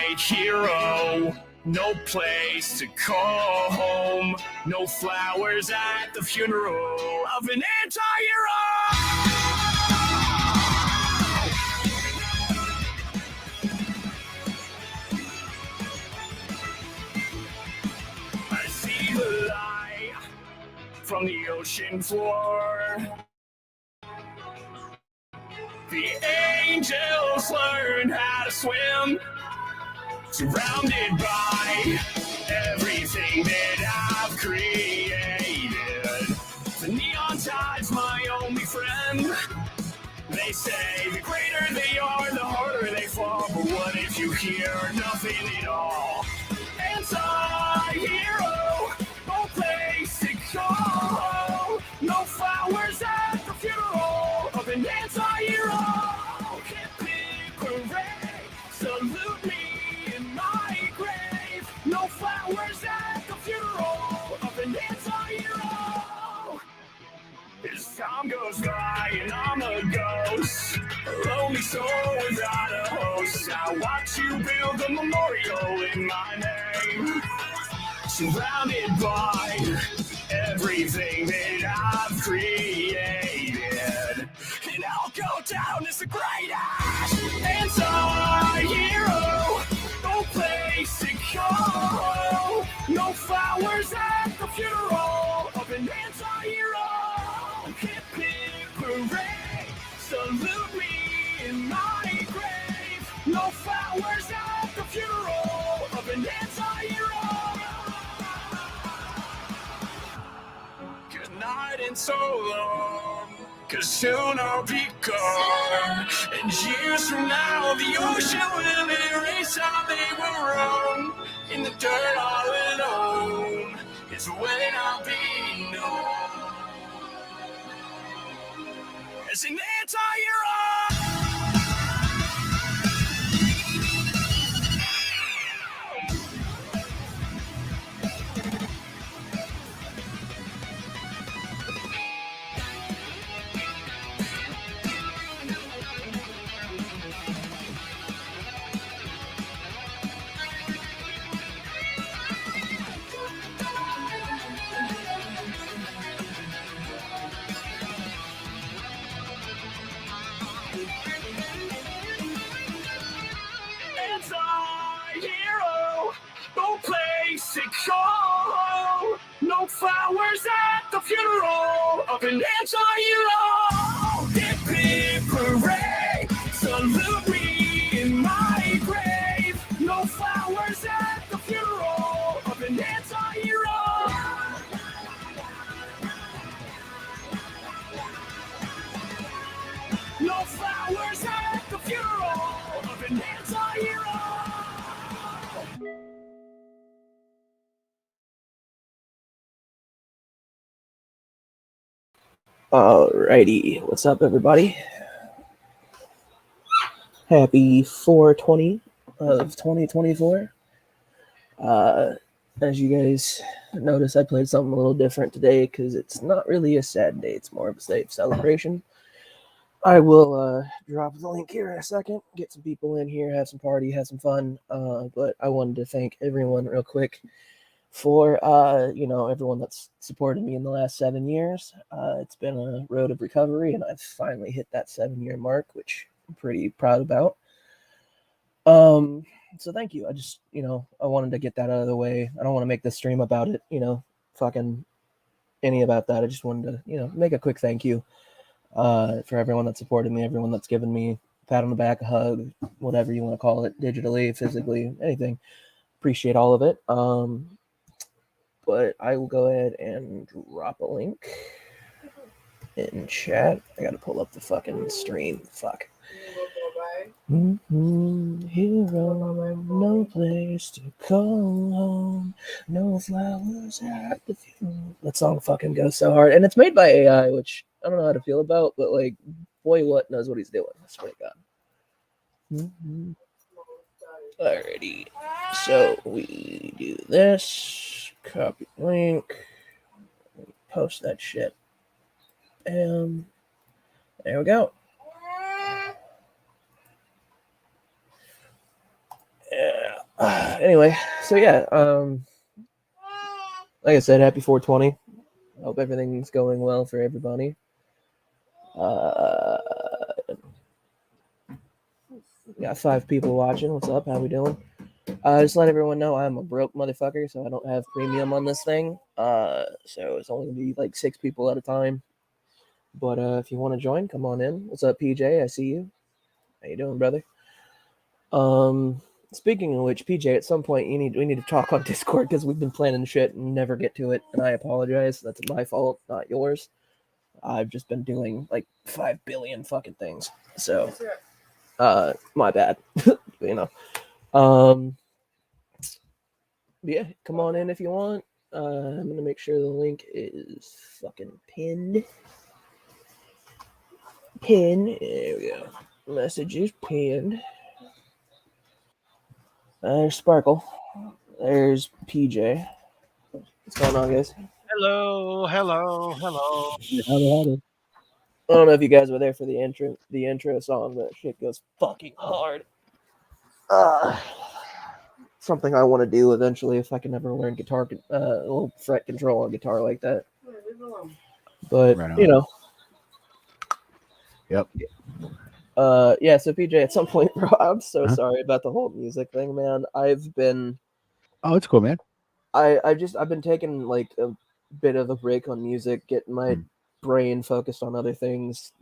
white hero. No place to call home. No flowers at the funeral of an anti-hero. I see the light from the ocean floor. The angels learn how to swim, surrounded by everything that I've created. The neon tide's my only friend. They say the greater they are, the harder they fall. But what if you hear nothing at all? Anti-hero, no place to go. No flowers at the funeral of an anti-hero. Hippie parade, salute me in my grave. No flowers at the funeral of an anti-hero. As time goes by and I'm a ghost, a lonely soul without a host. I watch you build a memorial in my name, surrounded by everything that I've created. And I'll go down as the greatest anti-hero. No place to go. No flowers at the funeral of an anti-hero. Hippie parade, salute me in my grave. No flowers at the funeral of an anti-hero. Good night and so long, 'cause soon I'll be gone. And years from now, the ocean will erase how they were wrong. In the dirt all alone is when I'll be known as an anti-hero. Anti-hero, no place to go. No flowers at the funeral of an anti-hero. Hippie parade, salute me in my grave. No flowers at the funeral of an anti-hero. No flowers at the funeral of an anti-hero. Alrighty, what's up, everybody? Happy 4/20 of 2024. As you guys notice, I played something a little different today because it's not really a sad day, it's more of a safe celebration. I will drop the link here in a second, get some people in here, have some party, have some fun. But I wanted to thank everyone real quick for everyone that's supported me in the last 7 years. It's been a road of recovery, and I've finally hit that 7-year mark, which I'm pretty proud about. So thank you. I just, I wanted to get that out of the way. I don't want to make this stream about it, fucking any about that. I just wanted to, make a quick thank you for everyone that supported me, everyone that's given me a pat on the back, a hug, whatever you want to call it, digitally, physically, anything. Appreciate all of it. But I will go ahead and drop a link in chat. I gotta pull up the fucking stream. Fuck. Hero, no place to call home, no flowers at the funeral. That song fucking goes so hard, and it's made by AI, which I don't know how to feel about, but like, boy, what knows what he's doing? I swear to God. Alrighty, so we do this. Copy link. Post that shit. And there we go. Yeah. Anyway, so yeah, like I said, happy 420. Hope everything's going well for everybody. Got 5 people watching. What's up? How we doing? Just let everyone know I'm a broke motherfucker, so I don't have premium on this thing. So it's only gonna be like 6 people at a time. But if you want to join, come on in. What's up, PJ? I see you. How you doing, brother? Speaking of which, PJ, at some point we need to talk on Discord because we've been planning shit and never get to it, and I apologize. That's my fault, not yours. I've just been doing like 5 billion fucking things. So my bad. You know. Yeah, come on in if you want. I'm gonna make sure the link is fucking pinned. Pin. There we go. Messages pinned. There's Sparkle. There's PJ. What's going on, guys? Hello. Howdy. I don't know if you guys were there for the intro song, but shit goes fucking hard. Something I want to do eventually if I can ever learn guitar, a little fret control on guitar like that. But Right you on. know, Yep. yeah. So PJ, at some point, bro, I'm so Huh? sorry about the whole music thing, man. I've been, Oh, it's cool, man. I've been taking like a bit of a break on music, getting my Hmm. brain focused on other things.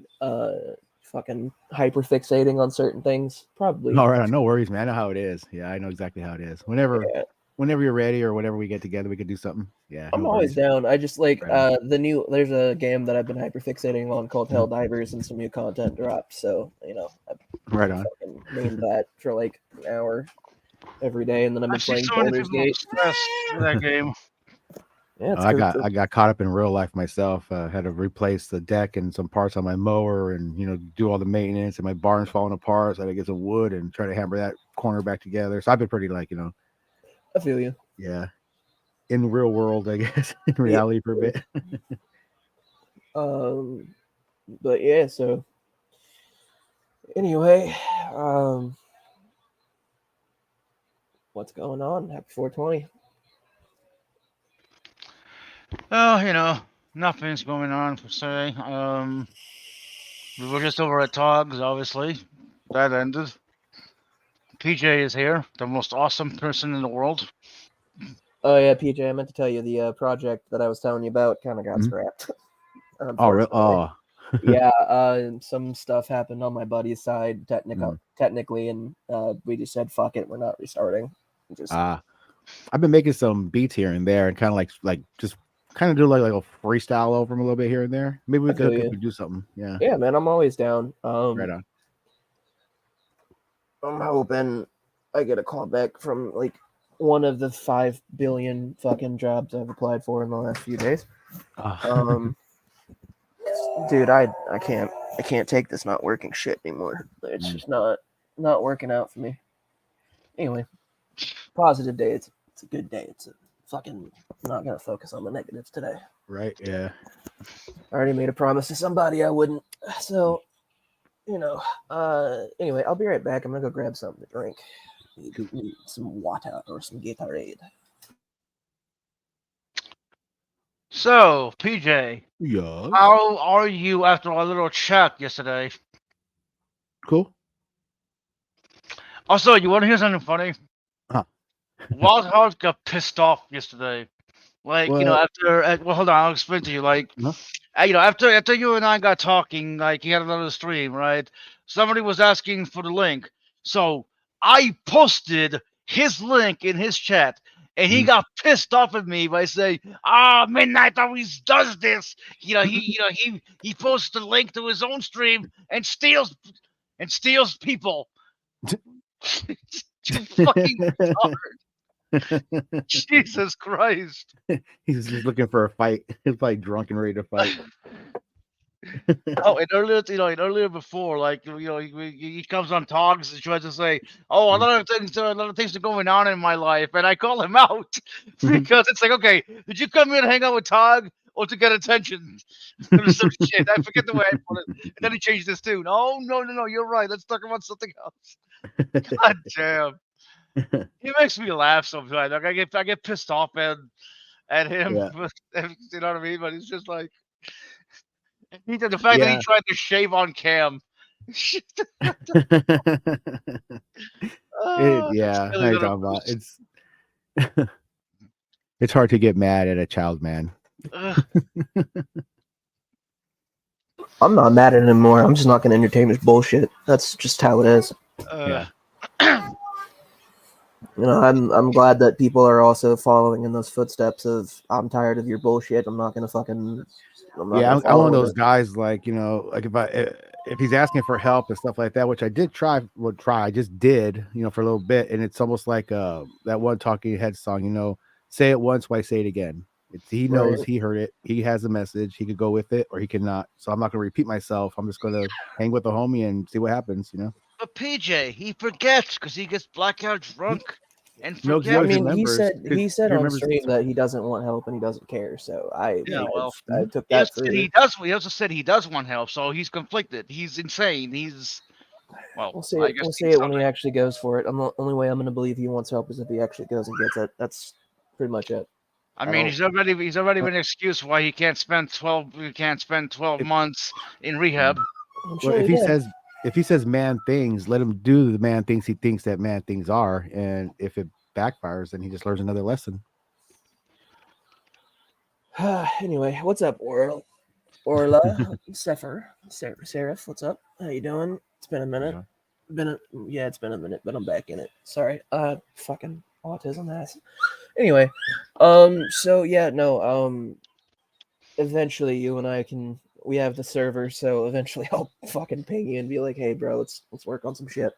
Fucking hyper fixating on certain things. Probably. All right, on. No worries, man. I know how it is. Yeah, I know exactly how it is. Whenever Yeah. you're ready or whenever we get together, we could do something. Yeah, I'm no always worries. down. I just like Right on. there's a game that I've been hyper fixating on called Mhm. Helldivers, and some new content dropped. So I Right on. fucking named that for like an hour every day, and then I've I been see playing so many Baldur's people Gate. obsessed with that game. Yeah, it's I good. got caught up in real life myself. Had to replace the deck and some parts on my mower, and do all the maintenance. And my barn's falling apart, so I had to get some wood and try to hammer that corner back together. So I've been pretty I feel you. yeah, in the real world, I guess, in Yeah. reality for a bit. But yeah. So anyway, what's going on? Happy 420. Oh, nothing's going on per se. We were just over at Togs, obviously. That ended. PJ is here, the most awesome person in the world. Oh yeah, PJ. I meant to tell you the project that I was telling you about kind of got Mhm. scrapped. Oh, really? Unfortunately. Oh, Yeah, some stuff happened on my buddy's side Mm. technically, and we just said fuck it, we're not restarting. Just I've been making some beats here and there, and kind of like just kind of do like a freestyle over them a little bit here and there. Maybe we I could feel hook up you. and do something. Yeah, Yeah, man, I'm always down. right on. I'm hoping I get a call back from like one of the 5 billion fucking jobs I've applied for in the last few days. Um, dude, I can't take this not working shit anymore. It's just not working out for me. Anyway, positive day. It's a good day. It's a fucking I'm not gonna focus on the negatives today. Right? Yeah. I already made a promise to somebody I wouldn't. So, anyway, I'll be right back. I'm gonna go grab something to drink. Need some water or some Gatorade. So, PJ, Yeah. how are you after our little chat yesterday? Cool. Also, you want to hear something funny? Huh. Wild Heart got pissed off yesterday. Like, What? well, hold on, I'll explain to you. Like, Huh? after you and I got talking, like, he had another stream, right? Somebody was asking for the link. So I posted his link in his chat, and he Mhm. got pissed off at me by saying, Midnight always does this. He posts the link to his own stream and steals people. You fucking retard. Jesus Christ. He's just looking for a fight. He's probably drunk and ready to fight. Oh, and earlier before, like he comes on talks and tries to say, "Oh, a lot of things are going on in my life," and I call him out because it's like, okay, did you come here to hang out with Tog or to get attention or some shit? I forget the way I put it, and then he changed this too. No, you're right. Let's talk about something else. God damn. He makes me laugh sometimes. Like I get pissed off at him. Yeah. You know what I mean? But it's just like the fact that he Yeah. tried to shave on cam. Yeah, Silly I little talking about goose. it's hard to get mad at a child, man. Ugh. I'm not mad at him anymore. I'm just not going to entertain his bullshit. That's just how it is. Uh, You know, I'm glad that people are also following in those footsteps of I'm tired of your bullshit. I'm not going to fucking. I'm not Yeah, gonna I'm follow one of with those it. guys, like, like if he's asking for help and stuff like that, which I did I just did, for a little bit, and it's almost like that one Talking Head song, say it once, why say it again? He knows, Right. he heard it, he has the message, he could go with it or he cannot. So I'm not gonna repeat myself. I'm just gonna hang with the homie and see what happens. but PJ, he forgets because he gets blackout drunk and No, 'cause he I forgets. always mean, remembers. he said He on remembers. stream that he doesn't want help and he doesn't care. So I Yeah, well, I took he also that said for. he does. He also said he does want help, so he's conflicted. He's insane. Well, We'll see I it. guess We'll see he's it when he something. actually goes for it. The only way I'm going to believe he wants help is if he actually goes and gets it. That's pretty much it. I mean, don't- he's already been an excuse why he can't spend 12 If- months in rehab. I'm Well, sure if he he did. says man things, let him do the man things he thinks that man things are, and if it backfires, then he just learns another lesson. Anyway, what's up, Orla, Seraph? What's up? How you doing? It's been a minute. It's been a minute, but I'm back in it. Sorry. Fucking autism ass. Anyway, so yeah, no, eventually you and I we have the server, so eventually I'll fucking ping you and be like, hey bro, let's work on some shit.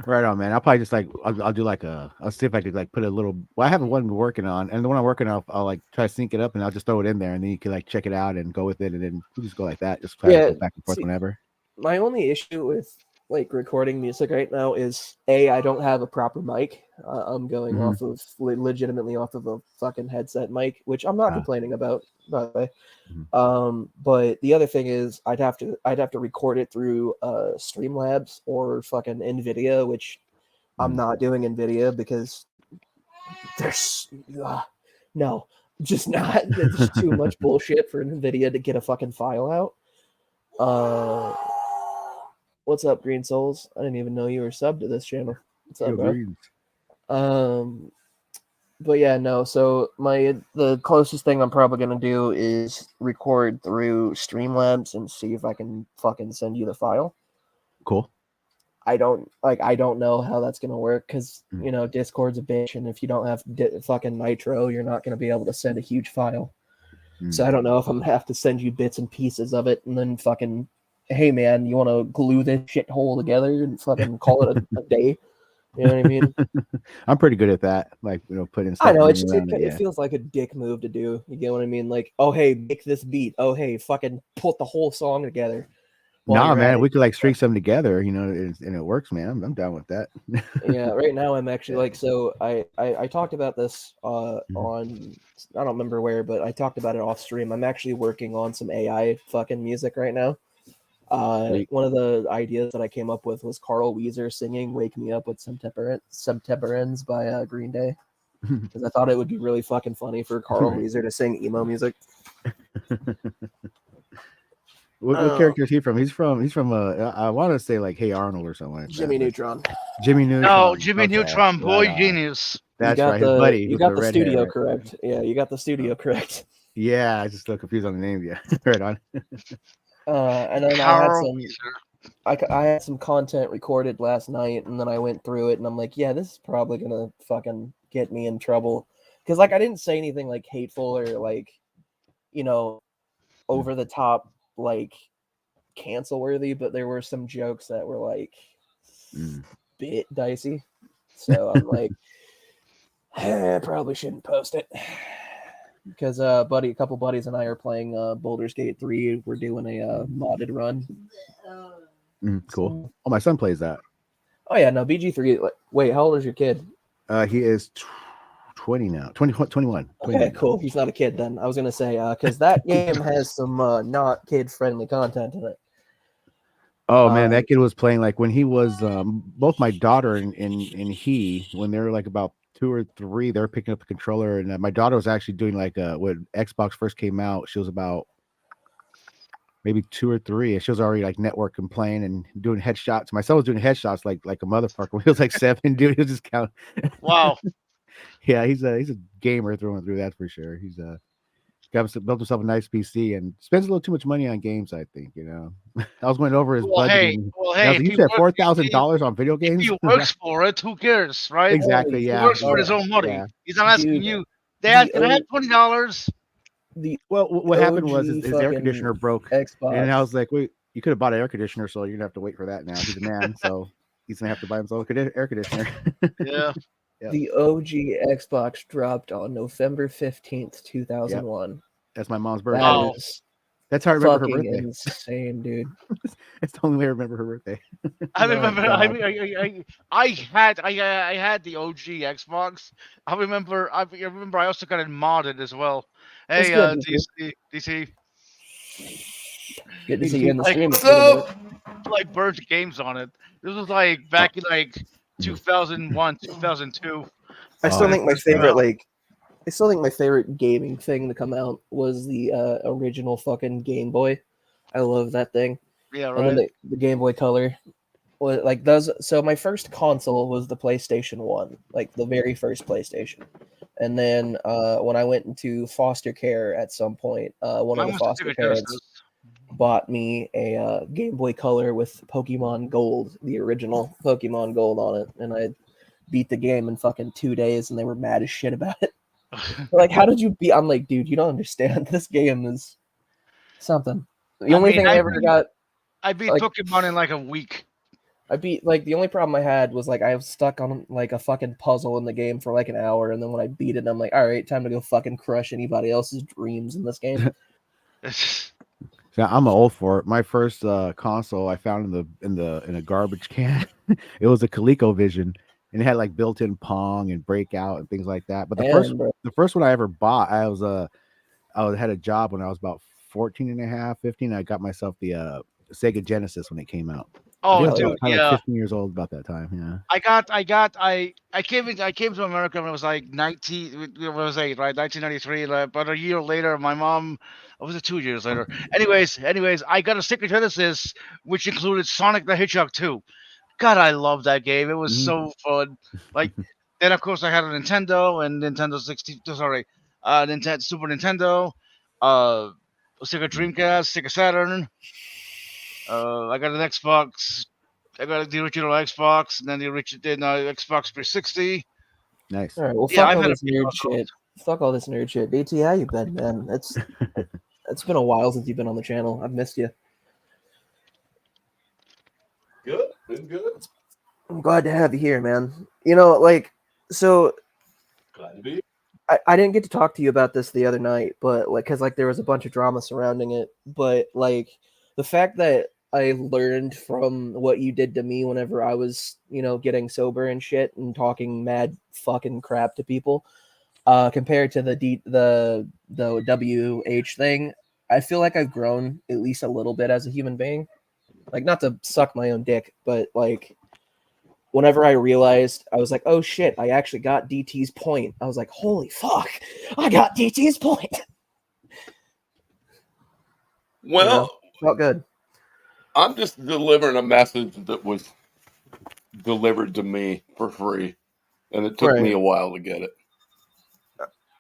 Right on, man. I'll probably just I'll do I'll see if I could put a little. Well, I have one we're working on, and the one I'm working on, I'll like try to sync it up, and I'll just throw it in there, and then you can check it out and go with it, and then we just go like that, just try to go back and forth whenever. My only issue with recording music right now is I don't have a proper mic. I'm going off of legitimately off of a fucking headset mic, which I'm not complaining about, by the way. But the other thing is I'd have to record it through Streamlabs or fucking NVIDIA, which I'm not doing NVIDIA because there's no, just not. There's too much bullshit for NVIDIA to get a fucking file out. What's up, Green Souls? I didn't even know you were subbed to this channel. What's up, bro? But yeah, no. So the closest thing I'm probably gonna do is record through Streamlabs and see if I can fucking send you the file. Cool. I don't know how that's gonna work because Discord's a bitch, and if you don't have fucking Nitro, you're not gonna be able to send a huge file. So I don't know if I'm gonna have to send you bits and pieces of it, and then fucking, hey man, you want to glue this shithole together and fucking call it a day? You know what I mean? I'm pretty good at that. Putting stuff. I know it feels like a dick move to do. You get what I mean? Like, oh hey, make this beat. Oh hey, fucking put the whole song together. Nah, man, we could string some together, and it works, man. I'm down with that. Yeah, right now I'm actually so I talked about this on I don't remember where, but I talked about it off stream. I'm actually working on some AI fucking music right now. One of the ideas that I came up with was Carl Weezer singing "Wake Me Up with September Ends" by Green Day, because I thought it would be really fucking funny for Carl Weezer to sing emo music. What character is he from? He's from I want to say Hey Arnold or something like Jimmy that. Neutron. Jimmy Neutron. No, Jimmy Neutron, boy genius. That's right. His buddy. You got the studio correct. Yeah, you got the studio correct. Yeah, I just still confused on the name. Yeah, right on. And then I had some content recorded last night, and then I went through it, and I'm like, yeah, this is probably gonna fucking get me in trouble, because I didn't say anything hateful or over the top cancel worthy, but there were some jokes that were bit dicey. So I'm like, I probably shouldn't post it. Because a couple buddies and I are playing Baldur's Gate 3. We're doing a modded run. Cool. Oh, my son plays that. Oh yeah, no, BG3. Wait, how old is your kid? He is 20 now. 21. Okay, cool. He's not a kid then. I was gonna say because that game has some not kid-friendly content in it. Oh man, Um, that kid was playing like when he was both my daughter and he when they were like about 2 or 3, they were picking up the controller, and my daughter was actually doing like when Xbox first came out, she was about maybe 2 or 3, and she was already like networking, playing and doing headshots. My son was doing headshots like a motherfucker when he was like 7, dude. He was just count. Wow. Yeah, he's a gamer through and through. That's for sure. He's built himself a nice PC and spends a little too much money on games. I think I was going over his Well, budget, hey, and well, I hey, was like, "You said $4,000 on video if games?" he works for it, who cares, right? Exactly. He Yeah. works for his Yeah. own money. Yeah. He's not asking Dude, you, Dad, the can I have O- $20? the Well, what happened was OG his air fucking conditioner broke, and I Xbox. was like, "Wait, you could have bought an air conditioner, so you're gonna have to wait for that now." He's a man, so he's gonna have to buy himself an air conditioner. Yeah. Yep. The OG Xbox dropped on November 15th, Yep. 2001. That's my mom's birthday. That Wow. is That's how I remember her fucking birthday. insane, dude. That's the only way I remember her birthday. I My remember. God. I had the OG Xbox. I remember. I remember. I also got it modded as well. That's Hey, good. DC, Good to Hey, see you in the like stream. what's It's been a minute. up? Like burnt games on it. This was like back in like 2001, 2002. I still Oh, think my First came favorite, out. like, I still think my favorite gaming thing to come out was the original fucking Game Boy. I love that thing. Yeah, And then right. the Game Boy Color. Was like those. So my first console was the PlayStation 1, like the very first PlayStation. And then when I went into foster care at some point, one of Mine the was the foster Sega parents Genesis. bought me a Game Boy Color with Pokemon Gold, the original Pokemon Gold on it, and I beat the game in fucking 2 days, and they were mad as shit about it. They're like, "How did you beat?" I'm like, "Dude, you don't understand. This game is something." The I only mean, thing I ever got, I beat like, Pokemon in like a week. I beat like the only problem I had was like I was stuck on like a fucking puzzle in the game for like an hour, and then when I beat it, I'm like, "All right, time to go fucking crush anybody else's dreams in this game." yeah, I'm old for it. My first console I found in a garbage can. It was a ColecoVision, and it had like built-in Pong and Breakout and things like that. But And bro, the first one I ever bought, had a job when I was about 14 and a half, 15. I got myself the Sega Genesis when it came out. I Oh, think I was dude, probably like yeah. 15 years old about that time. Yeah. I came to America when I was like 19. What was I, right? 1993. But a year later, my mom. Or was it 2 years later? Anyways, I got a Sega Genesis, which included Sonic the Hedgehog 2. God, I love that game. It was Mhm. so fun. Like, then of course I had a Nintendo and Nintendo 60. Sorry, Nintendo Super Nintendo, Sega Dreamcast, Sega Saturn. I got an Xbox. I got the original Xbox, and then the original Xbox 360. Nice. all right, well, Yeah, fuck I've all had a this nerd shit. Fuck all this nerd shit. BT, how you been, man? It's been a while since you've been on the channel. I've missed you. Good. Been good. I'm glad to have you here, man. You know, like, so Glad to be. I didn't get to talk to you about this the other night, but like, cause like there was a bunch of drama surrounding it. But like, the fact that I learned from what you did to me whenever I was, getting sober and shit and talking mad fucking crap to people, compared to the WH thing, I feel like I've grown at least a little bit as a human being. Like, not to suck my own dick, but like, whenever I realized, I was like, oh shit, I actually got DT's point. I was like, holy fuck, I got DT's point. Well, Felt good. I'm just delivering a message that was delivered to me for free, and it took me a while to get it.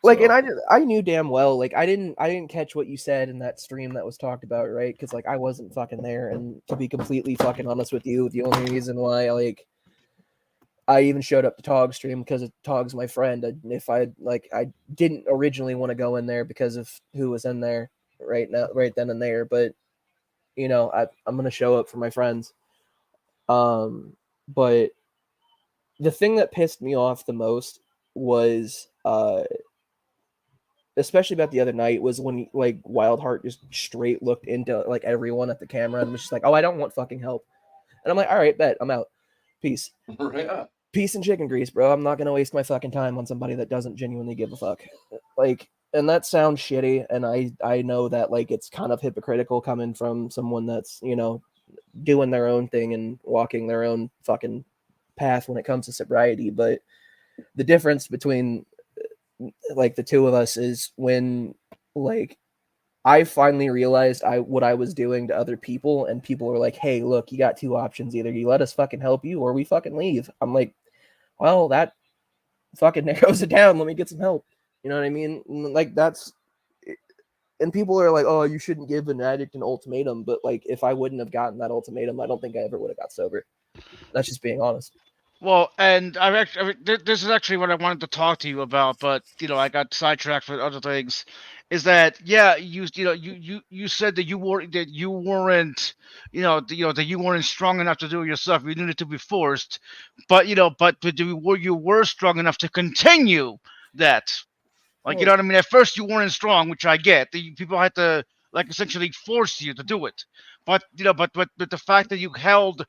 Like, So, and I knew damn well, like, I didn't catch what you said in that stream that was talked about, right? Because like I wasn't fucking there, and to be completely fucking honest with you, the only reason why I even showed up to Tog's stream because Tog's my friend. I didn't originally want to go in there because of who was in there right then and there, but I'm gonna show up for my friends. But the thing that pissed me off the most was especially about the other night was when like Wildheart just straight looked into like everyone at the camera and was just like, oh, I don't want fucking help. And I'm like, all right, bet, I'm out. Peace. yeah. Peace and chicken grease, bro. I'm not gonna waste my fucking time on somebody that doesn't genuinely give a fuck. Like, and that sounds shitty, and I know that like it's kind of hypocritical coming from someone that's doing their own thing and walking their own fucking path when it comes to sobriety. But the difference between like the two of us is when like I finally realized what I was doing to other people, and people were like, "Hey, look, you got two options. Either you let us fucking help you or we fucking leave." I'm like, "Well, that fucking narrows it down. Let me get some help." You know what I mean? Like that's, and people are like, "Oh, you shouldn't give an addict an ultimatum." But like, if I wouldn't have gotten that ultimatum, I don't think I ever would have got sober. That's just being honest. Well, and this is actually what I wanted to talk to you about, but I got sidetracked with other things. Is that you said that you weren't that you weren't strong enough to do it yourself. You needed to be forced, but you were strong enough to continue that. Like, you know what I mean? At first, you weren't strong, which I get. People had to like essentially force you to do it. But but the fact that you held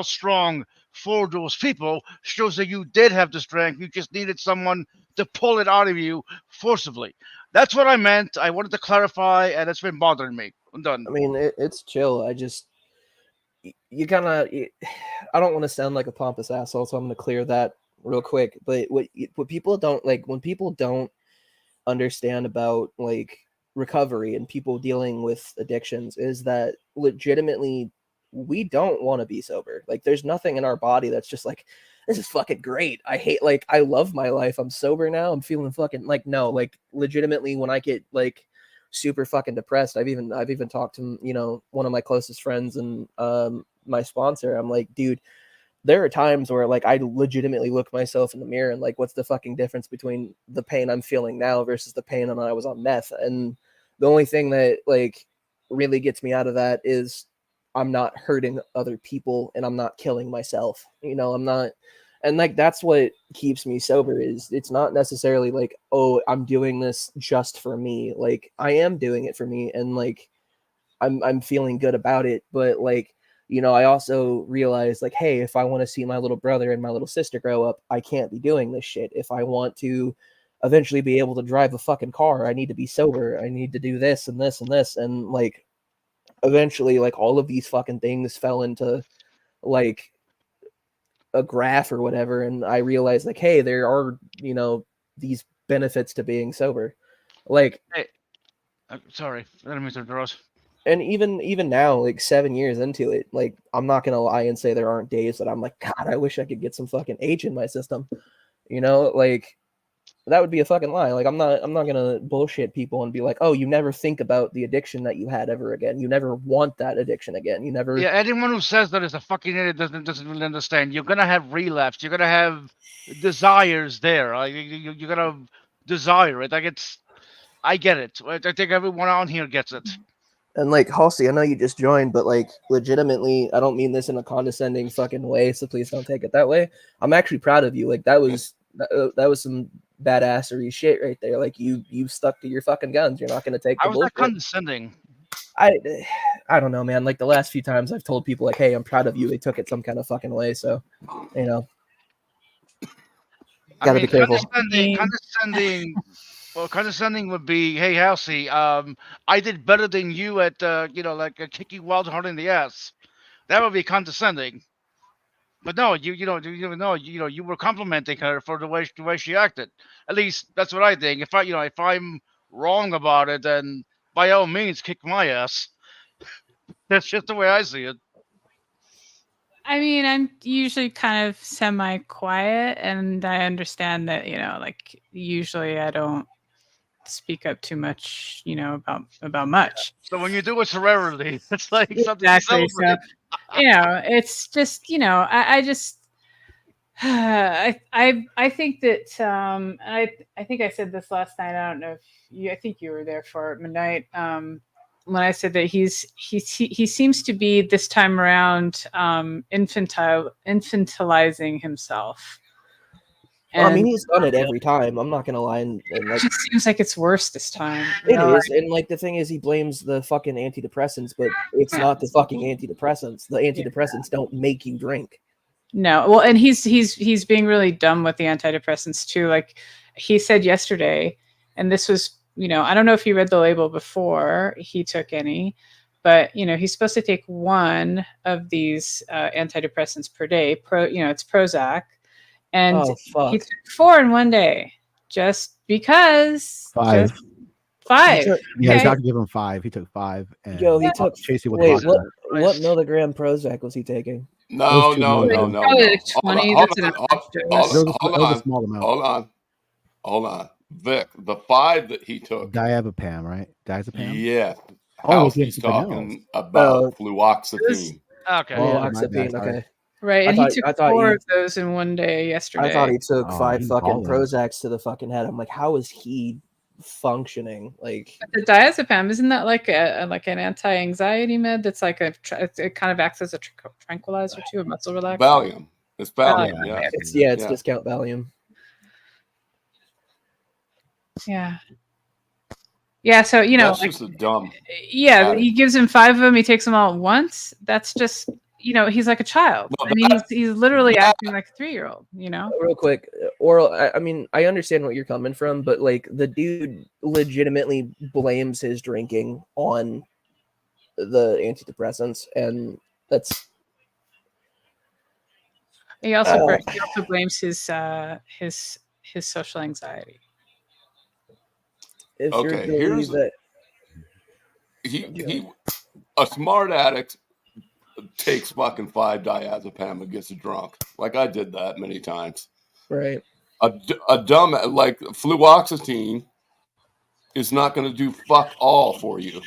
strong for those people shows that you did have the strength. You just needed someone to pull it out of you forcibly. That's what I meant. I wanted to clarify, and it's been bothering me. I'm done. I mean, it's chill. I just you kind of I don't want to sound like a pompous asshole, so I'm going to clear that real quick. But what people don't like, when people don't understand about like recovery and people dealing with addictions, is that legitimately we don't want to be sober. Like there's nothing in our body that's just like, this is fucking great. I love my life. I'm sober now. I'm feeling fucking like, no, like legitimately when I get like super fucking depressed, I've even talked to, one of my closest friends and my sponsor. I'm like, dude, there are times where like I legitimately look myself in the mirror and like, what's the fucking difference between the pain I'm feeling now versus the pain when I was on meth? And the only thing that like really gets me out of that is I'm not hurting other people and I'm not killing myself. I'm not, and like that's what keeps me sober. Is it's not necessarily like, oh, I'm doing this just for me. Like I am doing it for me, and like I'm feeling good about it. But like, I also realize like, hey, if I want to see my little brother and my little sister grow up, I can't be doing this shit. If I want to eventually be able to drive a fucking car, I need to be sober. I need to do this and this and this. And like, eventually, like all of these fucking things fell into like a graph or whatever. And I realized like, hey, there are, these benefits to being sober. Like, hey, sorry, I didn't mean to interrupt. And even now, like 7 years into it, like I'm not gonna lie and say there aren't days that I'm like, God, I wish I could get some fucking H in my system. Like that would be a fucking lie. Like I'm not gonna bullshit people and be like, oh, you never think about the addiction that you had ever again. You never want that addiction again. You never. Yeah, anyone who says that is a fucking idiot doesn't really understand. You're gonna have relapse. You're gonna have desires there. Like you're gonna desire it. Like I get it. I think everyone on here gets it. And like Halsey, I know you just joined, but like legitimately, I don't mean this in a condescending fucking way, so please don't take it that way. I'm actually proud of you. Like that was some badassery shit right there. Like you stuck to your fucking guns. You're not going to take the I was bullshit. not condescending. I don't know, man. Like the last few times I've told people like, hey, I'm proud of you, they took it some kind of fucking way. So, gotta be careful. Condescending would be, hey, Halsey, I did better than you at, like kicking Wildheart in the ass. That would be condescending. But no, you were complimenting her for the way she acted. At least that's what I think. If I'm wrong about it, then by all means, kick my ass. That's just the way I see it. I mean, I'm usually kind of semi-quiet, and I understand that, like usually I don't speak up too much, about much. So when you do it rarely, it's like something exactly. So, it's just, I just, I think that, I think I said this last night. I don't know if I think you were there for it, midnight. When I said that he seems to be this time around infantilizing himself. Well, I mean, he's done it every time. I'm not gonna lie, and like, it just seems like it's worse this time. It is, and like the thing is, he blames the fucking antidepressants, but it's not the fucking antidepressants. The antidepressants don't make you drink. No, well, and he's being really dumb with the antidepressants too. Like he said yesterday, and this was, I don't know if he read the label before he took any, but he's supposed to take one of these antidepressants per day. It's Prozac, and Oh fuck! he took 4 in one day just because. 5. Just 5. He took- Yeah, his Okay. doctor gave him 5. He took 5. And Yo, he took. Chasey with Wait, vodka. what milligram Prozac was he taking? No, Those two no, no, milligrams. no, Probably no. like 20. Hold That's on, an hold average on, dose. That was hold a on, small amount. hold on. Vic, the 5 that he took. Diazepam, right? Diazepam? Yeah. Oh, House, he he's had something talking about Oh. fluoxetine. Okay. Oh, my Fluoxetine. bad, sorry. Okay. Right, I and thought- he took I thought 4 he- of those in one day yesterday. I thought he took Oh, 5 he's fucking balling. Prozacs to the fucking head. I'm like, how is he functioning? Like, But the diazepam, isn't that like an anti-anxiety med that's like it kind of acts as a tranquilizer too, a muscle relaxer? Valium. It's Valium, Valium, yeah. it's Yeah. discount Valium. Yeah. Yeah, so That's like, just a dumb. yeah, addict. he gives him 5 of them, he takes them all at once. That's just he's like a child. No, I mean, he's literally acting like a 3-year-old, Real quick, Oral. I mean, I understand what you're coming from, but like, the dude legitimately blames his drinking on the antidepressants, and that's He also blames his social anxiety. if Okay, you're here's believe that. he a smart addict takes fucking 5 diazepam and gets drunk. Like I did that many times. Right. A dumb like fluoxetine is not going to do fuck all for you.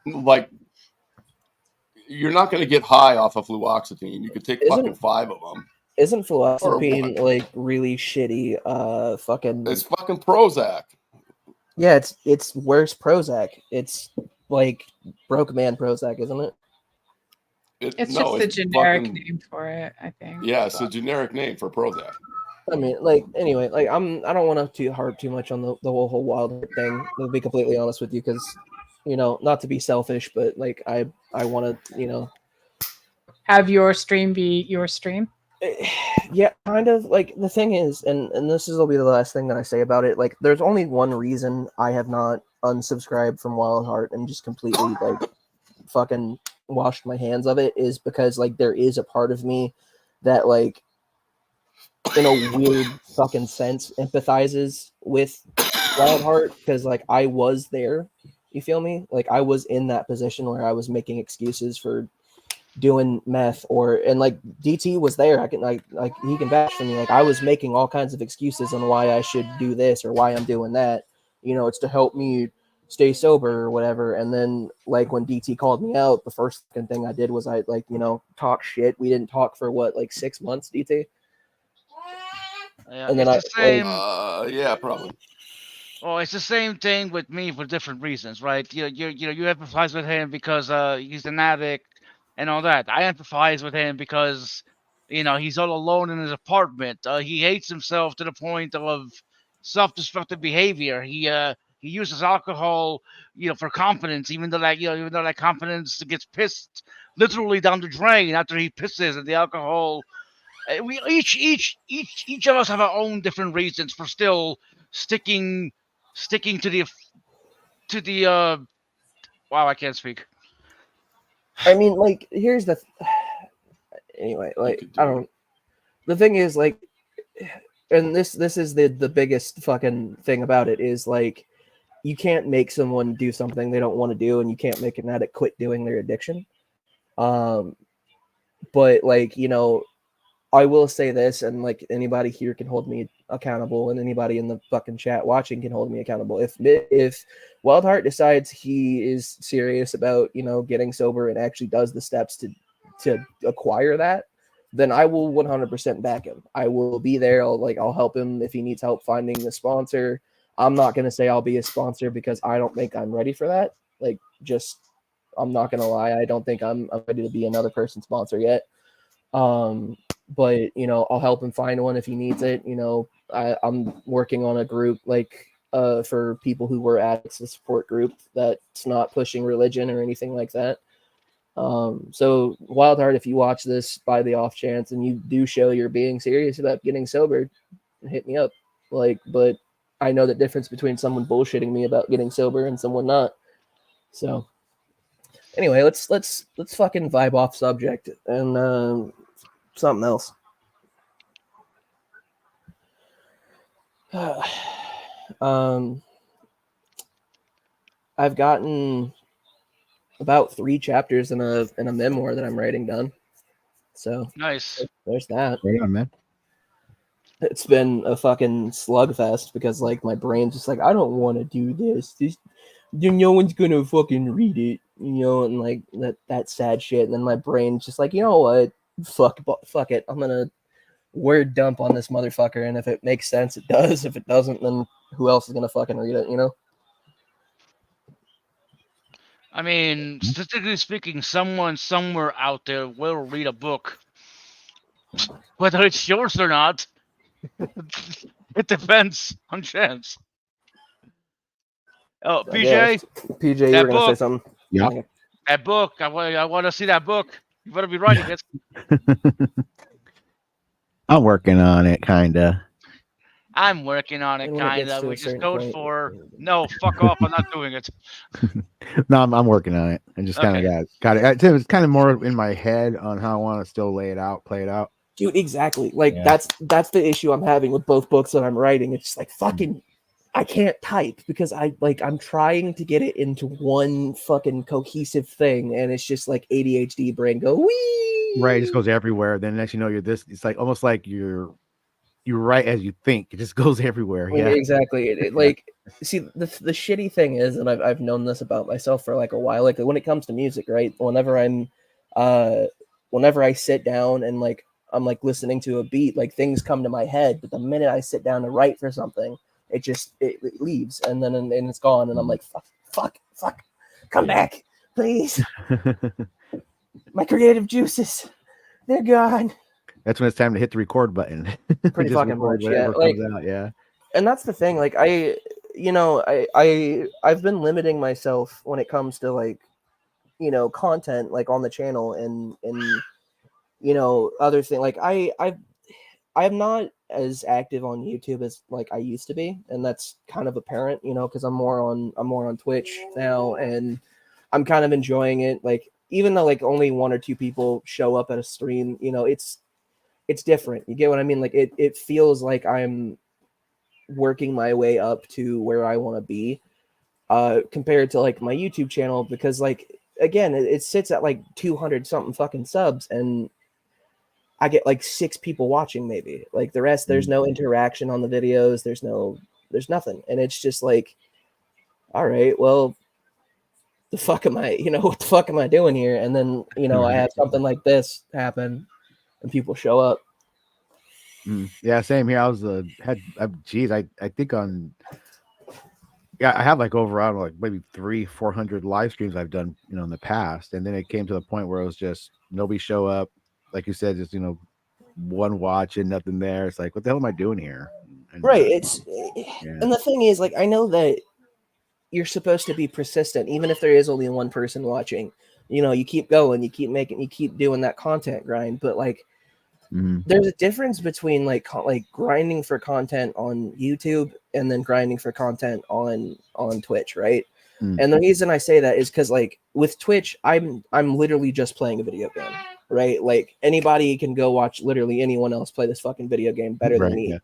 Like you're not going to get high off of fluoxetine. You could take fucking 5 of them. Isn't fluoxetine what? like really shitty? Fucking. It's fucking Prozac. Yeah, it's worse Prozac. It's like broke man Prozac, isn't it? It's no, just a it's generic fucking- name for it, I think. Yeah, it's a generic name for Prozac. I mean, like, anyway, like, I don't want to harp too much on the whole wild thing. To be completely honest with you, because not to be selfish, but like, I want to, Have your stream be your stream. yeah, kind of. Like, the thing is, and this will be the last thing that I say about it. Like, there's only one reason I have not unsubscribed from Wild Heart and just completely like fucking washed my hands of it, is because like there is a part of me that like, in a weird fucking sense, empathizes with Wild Heart, because like I was there. You feel me? Like I was in that position where I was making excuses for doing meth, and like DT was there. I can like he can vouch for me. Like I was making all kinds of excuses on why I should do this or why I'm doing that. It's to help me stay sober or whatever. And then like when DT called me out, the first thing I did was I like talk shit. We didn't talk for what, like 6 months, DT. Yeah, And then it's the same. Yeah, probably. Well, it's the same thing with me for different reasons, right? You empathize with him because he's an addict and all that. I empathize with him because he's all alone in his apartment. He hates himself to the point of self-destructive behavior. He uses alcohol, for confidence, even though that confidence gets pissed literally down the drain after he pisses, and the alcohol. We each of us have our own different reasons for still sticking to the wow, I can't speak. I mean, like, here's the anyway, like, I don't. The thing is, like, and this is the biggest fucking thing about it is like, you can't make someone do something they don't want to do, and you can't make an addict quit doing their addiction. But like, I will say this, and like anybody here can hold me accountable, and anybody in the fucking chat watching can hold me accountable. If Wild Heart decides he is serious about getting sober and actually does the steps to acquire that, then I will 100% back him. I will be there. I'll help him if he needs help finding the sponsor. I'm not gonna say I'll be a sponsor because I don't think I'm ready for that. Like, just I'm not gonna lie, I don't think I'm ready to be another person's sponsor yet. But I'll help him find one if he needs it. I'm working on a group like for people who were addicts, a support group that's not pushing religion or anything like that. So Wild Heart, if you watch this by the off chance and you do show you're being serious about getting sober, hit me up. Like, but I know the difference between someone bullshitting me about getting sober and someone not. So Anyway, let's fucking vibe off subject and something else. I've gotten about 3 chapters in a memoir that I'm writing done. So Nice. there's that. Right on, man. It's been a fucking slugfest because like my brain's just like, I don't want to do this. No one's gonna fucking read it, and like that sad shit. And then my brain's just like, you know what? Fuck it. I'm gonna word dump on this motherfucker, and if it makes sense, it does. If it doesn't, then who else is gonna fucking read it? I mean, statistically speaking, someone somewhere out there will read a book. Whether it's yours or not, it depends on chance. Oh, I PJ, guess. PJ, you that were gonna say book. something? Yeah. that book, I want to see that book. You better be writing it. I'm working on it, kinda. I'm working on it, And when it kind gets of, to a which is certain code point, for no, fuck off. I'm not doing it. No, I'm working on it. I just kind of Okay. got it. It's kind of more in my head on how I want to still lay it out, play it out. dude, exactly. Like Yeah. that's the issue I'm having with both books that I'm writing. It's just like fucking, I can't type because I'm trying to get it into one fucking cohesive thing, and it's just like ADHD brain go wee. Right, it just goes everywhere. Then next you know, you're this. It's like almost like you write as you think. It just goes everywhere. Yeah, Yeah. exactly. It like, see, the shitty thing is, and I've known this about myself for like a while. Like when it comes to music, right? Whenever I sit down and like I'm like listening to a beat, like things come to my head. But the minute I sit down to write for something, it leaves, and then and it's gone, and I'm like, fuck, come back, please. My creative juices, they're gone. That's when it's time to hit the record button. Pretty Just fucking record much, yeah. whatever Like, comes out, yeah. and that's the thing. Like I've been limiting myself when it comes to like, content like on the channel and other thing. Like I'm not as active on YouTube as like I used to be, and that's kind of apparent, because I'm more on Twitch now, and I'm kind of enjoying it. Like even though like only 1 or 2 people show up at a stream, it's different. You get what I mean? Like it feels like I'm working my way up to where I want to be, compared to like my YouTube channel, because like again, it sits at like 200 something fucking subs, and I get like 6 people watching maybe. Like the rest, there's no interaction on the videos. There's nothing, and it's just like, all right, well, the fuck am I? What the fuck am I doing here? And then I have something like this happen, and people show up. Yeah, same here. I was I think on I have like over, I don't know, like maybe 300-400 live streams I've done, in the past, and then it came to the point where it was just nobody show up, like you said, just one watch and nothing there. It's like, what the hell am I doing here? And, Right. And the thing is, like, I know that you're supposed to be persistent, even if there is only one person watching. You keep going, you keep doing that content grind, but like. There's a difference between like grinding for content on YouTube and then grinding for content on Twitch, right? And the reason I say that is because like with Twitch, I'm literally just playing a video game, right? Like anybody can go watch literally anyone else play this fucking video game better than me. Yeah.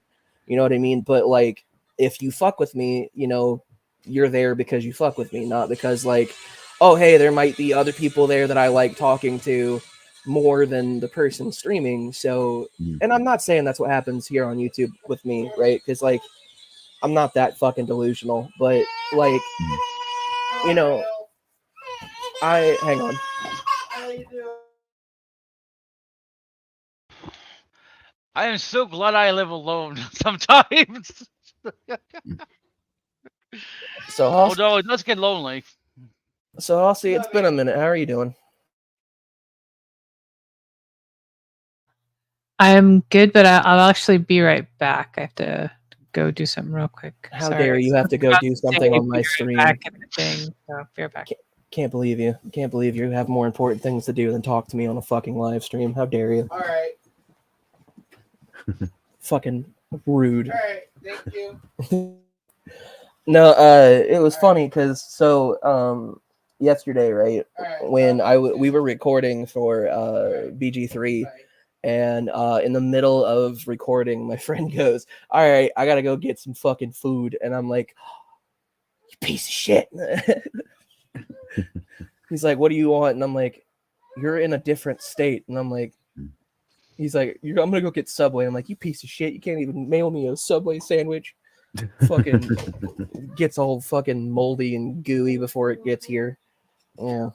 You know what I mean? But like if you fuck with me, you're there because you fuck with me, not because like, oh hey, there might be other people there that I like talking to more than the person streaming. So, and I'm not saying that's what happens here on YouTube with me, right? Because like I'm not that fucking delusional, but like hang on. I am so glad I live alone sometimes. So although it does get lonely. So Aussie, it's been a minute. How are you doing? I'm good, but I'll actually be right back. I have to go do something real quick. How dare you have to go do something on my stream? So be right back. Can't believe you. Can't believe you have more important things to do than talk to me on a fucking live stream. How dare you? All right. Fucking rude. All right. Thank you. No, it was funny because yesterday, right? When we were recording for BG3, and in the middle of recording, my friend goes, "All right, I gotta go get some fucking food," and I'm like, "You piece of shit." He's like, "What do you want?" And I'm like, "You're in a different state," and I'm like. He's like, I'm gonna go get Subway. I'm like, you piece of shit! You can't even mail me a Subway sandwich. Fucking gets all fucking moldy and gooey before it gets here. Yeah.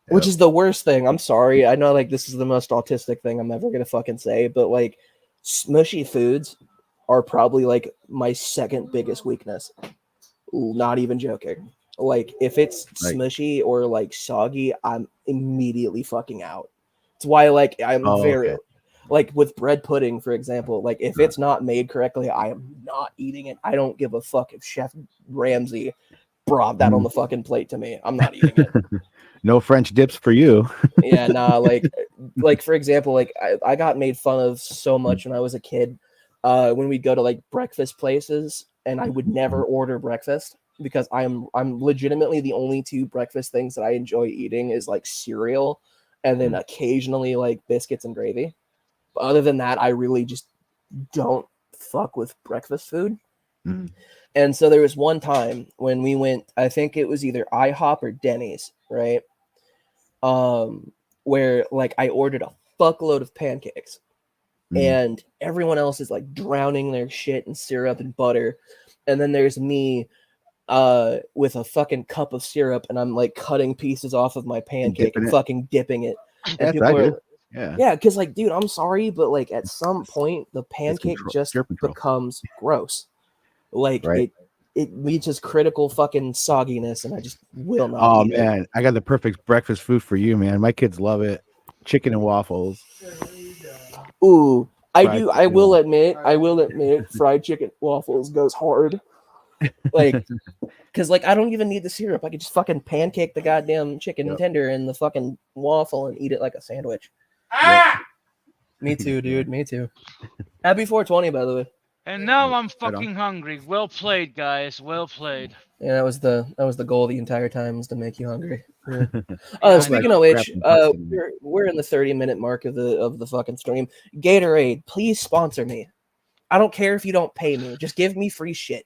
Which is the worst thing. I'm sorry. I know like this is the most autistic thing I'm ever gonna fucking say, but like smushy foods are probably like my second biggest weakness. Ooh, not even joking. Like if it's Like- smushy or like soggy, I'm immediately fucking out. It's why like I'm very okay. like with bread pudding, for example, like if it's not made correctly, I am not eating it. I don't give a fuck if Chef Ramsay brought that on the fucking plate to me. I'm not eating it. No French dips for you. Yeah, nah, like for example, like I got made fun of so much when I was a kid, when we'd go to like breakfast places and I would never order breakfast because I'm legitimately the only two breakfast things that I enjoy eating is like cereal and then occasionally like biscuits and gravy. But other than that, I really just don't fuck with breakfast food. Mm. And so there was one time when we went, I think it was either IHOP or Denny's, right? Where like I ordered a fuckload of pancakes and everyone else is like drowning their shit in syrup and butter. And then there's me with a fucking cup of syrup and I'm like cutting pieces off of my pancake and fucking dipping it. And That's people are, yeah. yeah, because like, dude, I'm sorry, but like at some point the pancake just syrup control. becomes gross. Like Right. it reaches critical fucking sogginess, and I just will not. Oh eat it. man, I got the perfect breakfast food for you, man. My kids love it. Chicken and waffles. Ooh, Fried I chicken. will admit, fried chicken waffles goes hard. Like, because like I don't even need the syrup. I could just fucking pancake the goddamn chicken tender in the fucking waffle and eat it like a sandwich. Me too, dude. Me too. Happy 420, by the way. And now I'm fucking hungry. Well played, guys. Well played. Yeah, that was the goal the entire time, was to make you hungry. Yeah. Yeah, Speaking of which, we're in the 30-minute mark of the fucking stream. Gatorade, please sponsor me. I don't care if you don't pay me. Just give me free shit.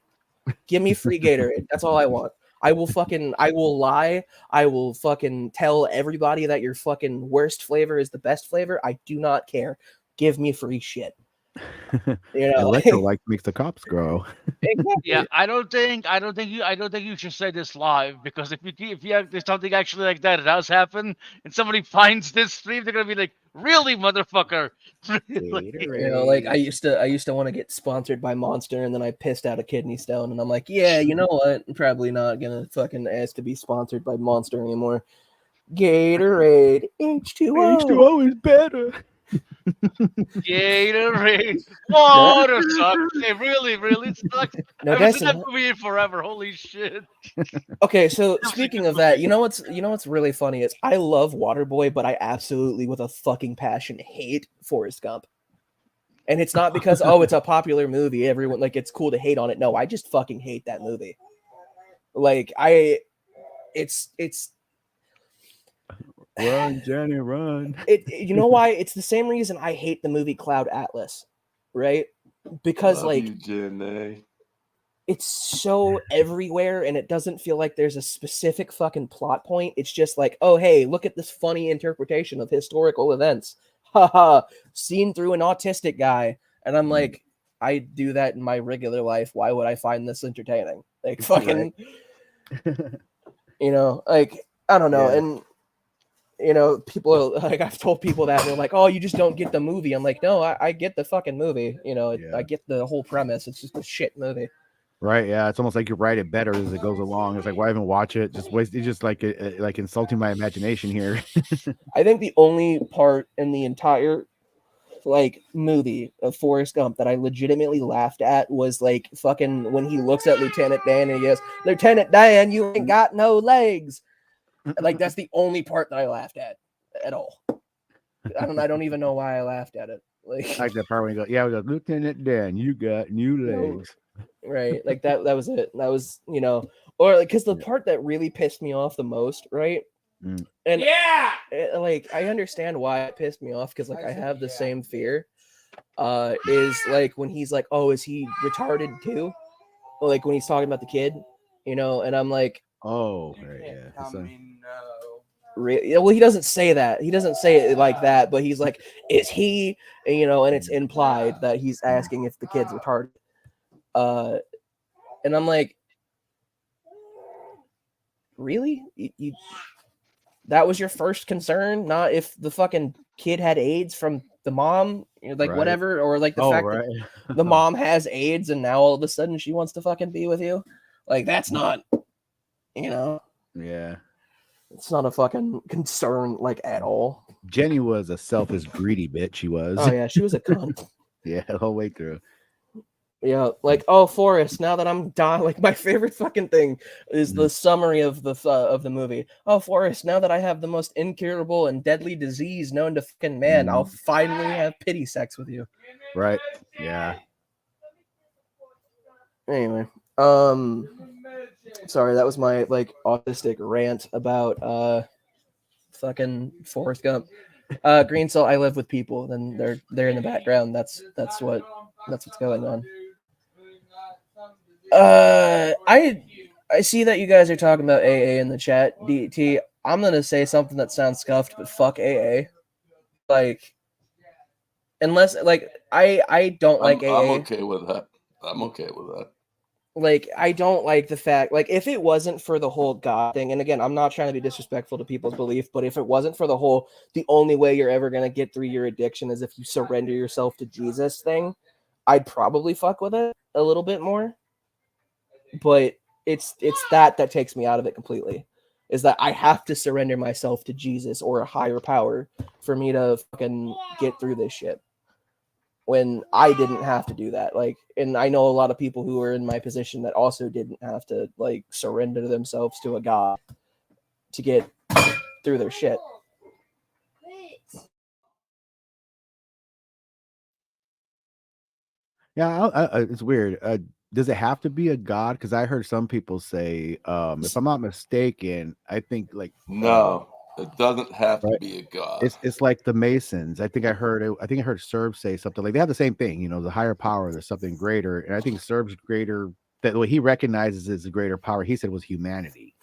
Give me free Gatorade. That's all I want. I will lie. I will fucking tell everybody that your fucking worst flavor is the best flavor. I do not care. Give me free shit. You know, Electrolyte makes the cops grow. exactly. Yeah, I don't think you should say this live, because if you have there's something actually like that, it does happen, and somebody finds this stream, they're gonna be like, "Really, motherfucker?" Really? You know, like I used to want to get sponsored by Monster, and then I pissed out a kidney stone, and I'm like, yeah, you know what? I'm probably not gonna fucking ask to be sponsored by Monster anymore. Gatorade, H2O. H2O is better. Gatorade, water sucks. It really sucks. No, I haven't seen that Destin. movie in forever. Holy shit! Okay, so speaking of that, you know what's really funny is I love Waterboy, but I absolutely with a fucking passion hate Forrest Gump. And it's not because it's a popular movie, everyone like it's cool to hate on it. No, I just fucking hate that movie. Like it's Run, Jenny, run. you know why? It's the same reason I hate the movie Cloud Atlas, right? Because Love like you, Jenny. it's so everywhere and it doesn't feel like there's a specific fucking plot point. It's just like, oh hey, look at this funny interpretation of historical events. Haha, seen through an autistic guy. And I'm like, I do that in my regular life. Why would I find this entertaining? Like fucking you know, like I don't know. Yeah. And you know, people are, like I've told people that and they're like, oh, you just don't get the movie. I'm like, no, I get the fucking movie. You know, Yeah. I get the whole premise. It's just a shit movie. Right? Yeah, it's almost like you write it better as it goes along. It's like, why even watch it? Just waste. It's just like insulting my imagination here. I think the only part in the entire like movie of Forrest Gump that I legitimately laughed at was like fucking when he looks at Lieutenant Dan and he goes, Lieutenant Dan, you ain't got no legs. Like that's the only part that I laughed at all. I don't even know why I laughed at it. Like, Like that part when he goes, yeah, we go, Lieutenant Dan, you got new No. legs. right? Like that was it. That was, or like, because the Yeah. part that really pissed me off the most, right? Mm. And like I understand why it pissed me off, because like I have the same fear. Is like when he's like, oh, is he retarded too? Like when he's talking about the kid, and I'm like, Oh, right, yeah. His son. well, he doesn't say that. He doesn't say it like that, but he's like, is he? And it's implied that he's asking if the kid's retarded. And I'm like, really? You that was your first concern, not if the fucking kid had AIDS from the mom, like Right. whatever, or like the Oh, fact right. that the mom has AIDS and now all of a sudden she wants to fucking be with you. Like that's not, Yeah. it's not a fucking concern like at all. Jenny was a selfish, greedy bitch. She was. Oh yeah, she was a cunt. Yeah, the whole way through. Yeah, like, oh, Forrest, now that I'm dying, like my favorite fucking thing is the summary of the movie. Oh, Forrest, now that I have the most incurable and deadly disease known to fucking man, I'll finally have pity sex with you. Right. Yeah. Anyway, sorry, that was my like autistic rant about fucking Forrest Gump. Green Salt, I live with people, then they're in the background. That's what's going on. I see that you guys are talking about AA in the chat. DT, I'm gonna say something that sounds scuffed, but fuck AA. Like, unless like I don't like AA. I'm okay with that. I'm okay with that. Like, I don't like the fact, like, if it wasn't for the whole God thing, and again, I'm not trying to be disrespectful to people's belief, but if it wasn't for the only way you're ever gonna get through your addiction is if you surrender yourself to Jesus thing, I'd probably fuck with it a little bit more. But it's that takes me out of it completely. Is that I have to surrender myself to Jesus or a higher power for me to fucking get through this shit. When I didn't have to do that. Like, and I know a lot of people who are in my position that also didn't have to like surrender themselves to a God to get through their shit. Yeah, it's weird. Does it have to be a god? Because I heard some people say, if I'm not mistaken, I think like No, it doesn't have to right. be a god. It's like the Masons. I think I heard Serb say something like they have the same thing. The higher power. There's something greater, and I think Serb's greater. That what he recognizes as a greater power. He said was humanity.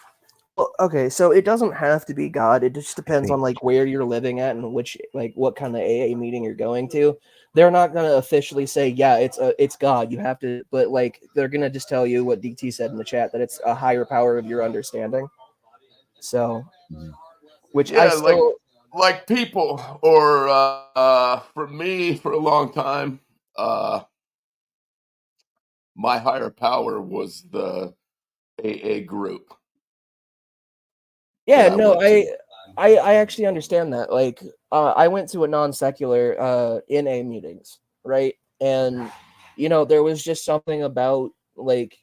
Well, okay, so it doesn't have to be God. It just depends on like where you're living at and which like what kind of AA meeting you're going to. They're not gonna officially say, yeah, it's God. You have to, but like they're gonna just tell you what DT said in the chat, that it's a higher power of your understanding. So, which I still like people, or for me, for a long time, my higher power was the AA group. Yeah, that I no, went to. I actually understand that. Like, I went to a non-secular NA meetings, right? And there was just something about like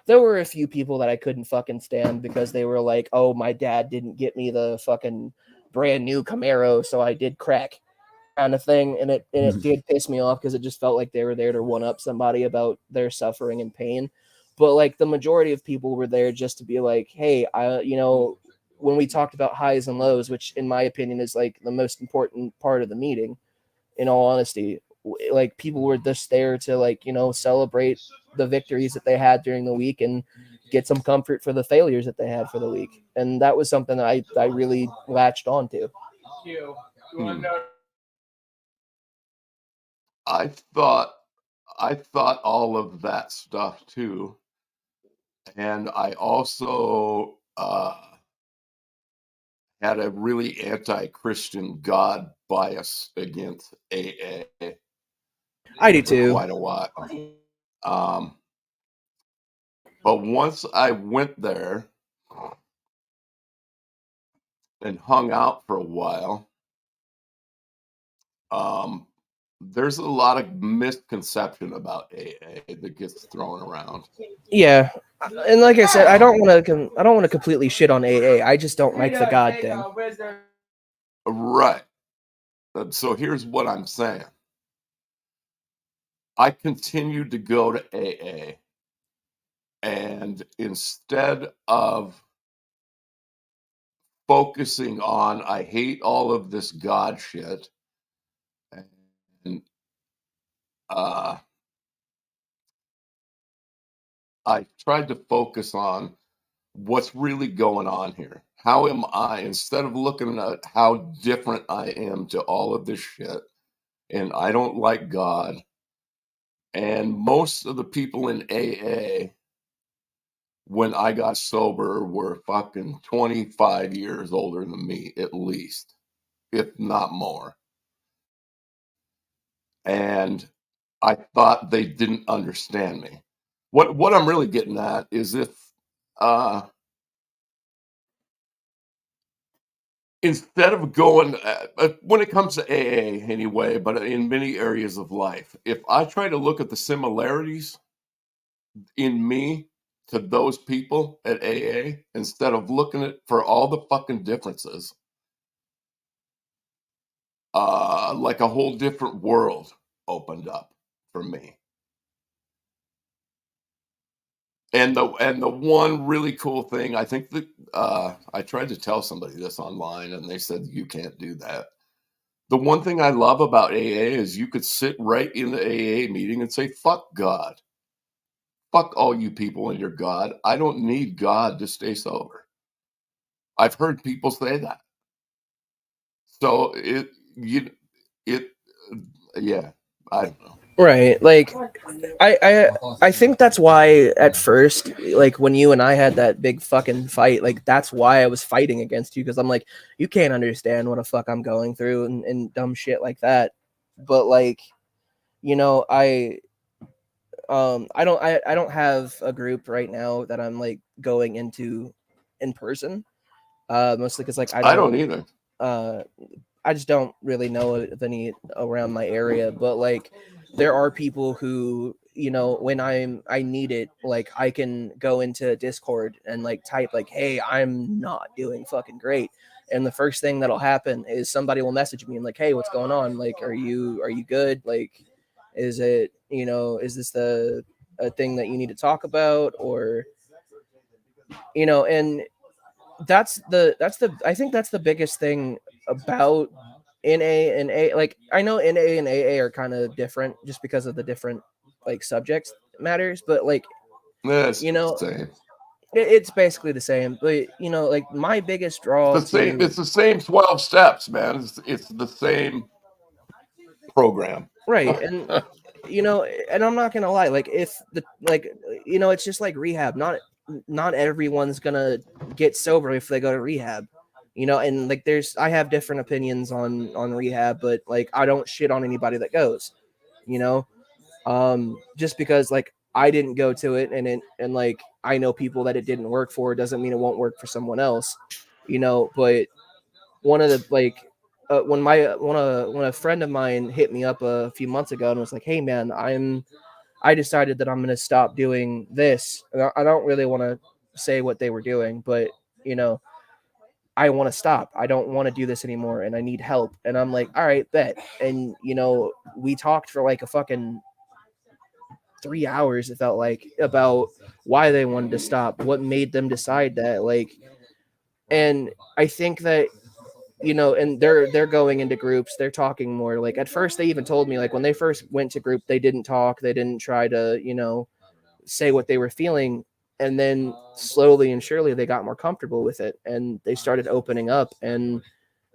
there were a few people that I couldn't fucking stand because they were like, "Oh, my dad didn't get me the fucking brand new Camaro, so I did crack," kind of thing, and it did piss me off because it just felt like they were there to one up somebody about their suffering and pain. But like the majority of people were there just to be like, "Hey, when we talked about highs and lows, which in my opinion is like the most important part of the meeting, in all honesty, like people were just there to like, celebrate the victories that they had during the week and get some comfort for the failures that they had for the week." And that was something that I really latched onto. I thought all of that stuff too. And I also had a really anti-Christian God bias against AA. I do too. Quite a while. But once I went there and hung out for a while, there's a lot of misconception about AA that gets thrown around. Yeah, and like I said, I don't want to completely shit on AA. I just don't like the God thing. Right. So here's what I'm saying. I continued to go to AA. And instead of focusing on, I hate all of this God shit, and I tried to focus on what's really going on here. How am I, instead of looking at how different I am to all of this shit, and I don't like God, and most of the people in AA when I got sober were fucking 25 years older than me, at least, if not more. And I thought they didn't understand me. What I'm really getting at is if instead of going when it comes to AA anyway, but in many areas of life, if I try to look at the similarities in me to those people at AA instead of looking at for all the fucking differences, like a whole different world opened up for me. And the one really cool thing, I think that I tried to tell somebody this online and they said you can't do that. The one thing I love about AA is you could sit right in the AA meeting and say, fuck God. Fuck all you people and your God. I don't need God to stay sober. I've heard people say that. So yeah, I don't know. Right. Like I think that's why at first, like when you and I had that big fucking fight, like that's why I was fighting against you, because I'm like, you can't understand what the fuck I'm going through and dumb shit like that. But like, you know, I don't have a group right now that I'm like going into in person. Mostly because like I don't either. I just don't really know of any around my area, but like there are people who, you know, when I need it, like I can go into Discord and like type like, hey, I'm not doing fucking great. And the first thing that'll happen is somebody will message me and like, hey, what's going on? Like, are you good? Like, is it, you know, is this a thing that you need to talk about? Or, you know, and that's the I think that's the biggest thing about NA and A. Like I know NA and AA are kind of different just because of the different like subjects matters, but like It's you know, the same. it's basically the same. But you know, like my biggest draw It's the same 12 steps, man. It's the same program. right. And you know, and I'm not gonna lie, like if the like you know, it's just like rehab. Not everyone's gonna get sober if they go to rehab. You know, and like I have different opinions on rehab, but like I don't shit on anybody that goes, you know. Just because like I didn't go to it and like I know people that it didn't work for doesn't mean it won't work for someone else, you know. But one of the like when a friend of mine hit me up a few months ago and was like, hey man, I decided that I'm going to stop doing this. I don't really want to say what they were doing, but you know, I want to stop. I don't want to do this anymore and I need help. And I'm like, all right, bet. And you know, we talked for like a fucking 3 hours, it felt like, about why they wanted to stop, what made them decide that, like. And I think that, you know, and they're going into groups, they're talking more. Like at first they even told me like when they first went to group, they didn't talk, they didn't try to, you know, say what they were feeling. And then slowly and surely they got more comfortable with it and they started opening up. And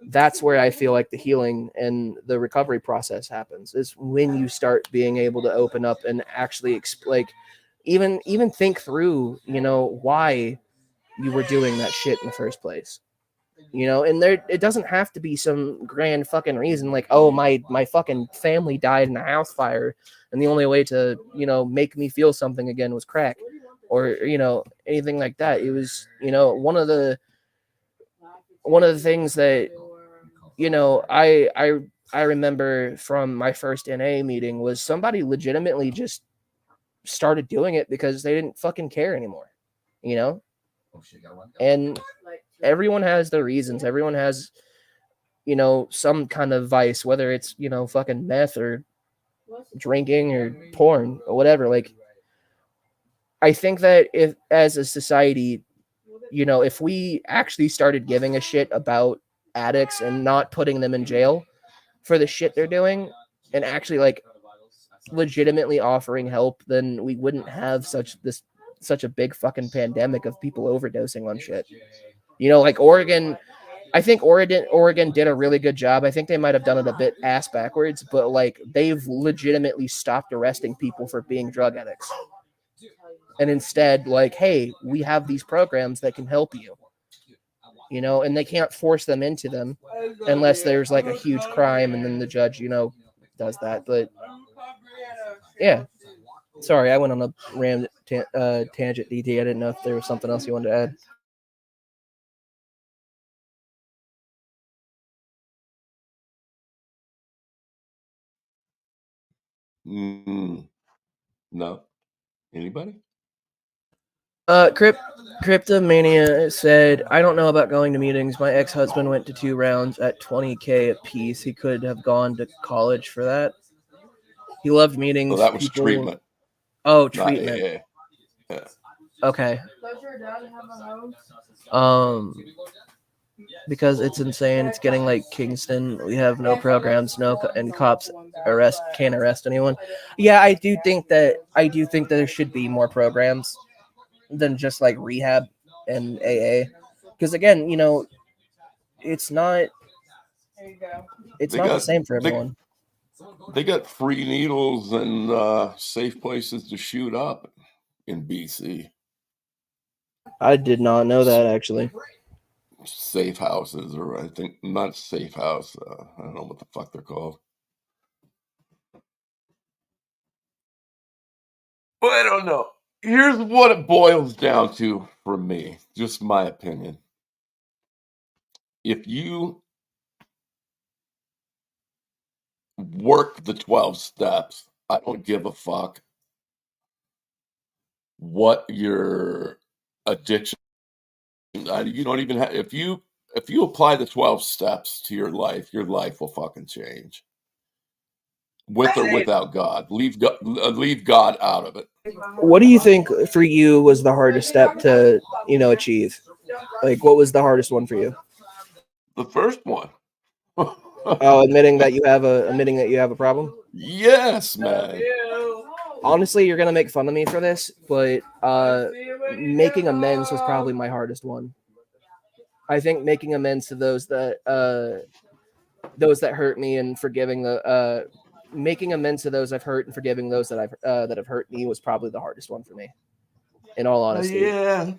that's where I feel like the healing and the recovery process happens, is when you start being able to open up and actually like even think through, you know, why you were doing that shit in the first place. You know, and there it doesn't have to be some grand fucking reason like, oh, my fucking family died in a house fire and the only way to, you know, make me feel something again was crack, or, you know, anything like that. It was, you know, one of the things that, you know, I remember from my first NA meeting was somebody legitimately just started doing it because they didn't fucking care anymore, you know? And everyone has their reasons. Everyone has, you know, some kind of vice, whether it's, you know, fucking meth or drinking or porn or whatever. Like, I think that if, as a society, you know, if we actually started giving a shit about addicts and not putting them in jail for the shit they're doing, and actually like legitimately offering help, then we wouldn't have such a big fucking pandemic of people overdosing on shit. You know, like Oregon, I think Oregon did a really good job. I think they might have done it a bit ass backwards, but like they've legitimately stopped arresting people for being drug addicts. And instead, like, hey, we have these programs that can help you. You know, and they can't force them into them unless there's like a huge crime and then the judge, you know, does that. But yeah. Sorry, I went on a tangent, DT. I didn't know if there was something else you wanted to add. No. Anybody? Cryptomania said, I don't know about going to meetings. My ex-husband went to 2 rounds at $20K a piece. He could have gone to college for that. He loved meetings. Well, that was treatment. Oh, not treatment. AA. Yeah. Okay. Because it's insane. It's getting like Kingston. We have no programs, and cops can't arrest anyone. Yeah, I do think that there should be more programs than just like rehab and AA. Because again, you know, it's not the same for everyone. They got free needles and safe places to shoot up in BC. I did not know that, actually. Safe houses, or I think not safe house. I don't know what the fuck they're called. But I don't know. Here's what it boils down to for me, just my opinion. If you work the 12 steps, I don't give a fuck what your addiction. You don't even have, if you apply the 12 steps to your life will fucking change. With or without God. Leave God out of it. What do you think for you was the hardest step to, you know, achieve? Like, what was the hardest one for you? The first one. Oh, admitting that you have a problem? Yes, man. Honestly, you're gonna make fun of me for this, but making amends was probably my hardest one. I think making amends to those that hurt me and forgiving making amends to those I've hurt and forgiving those that have hurt me was probably the hardest one for me. In all honesty. Yeah.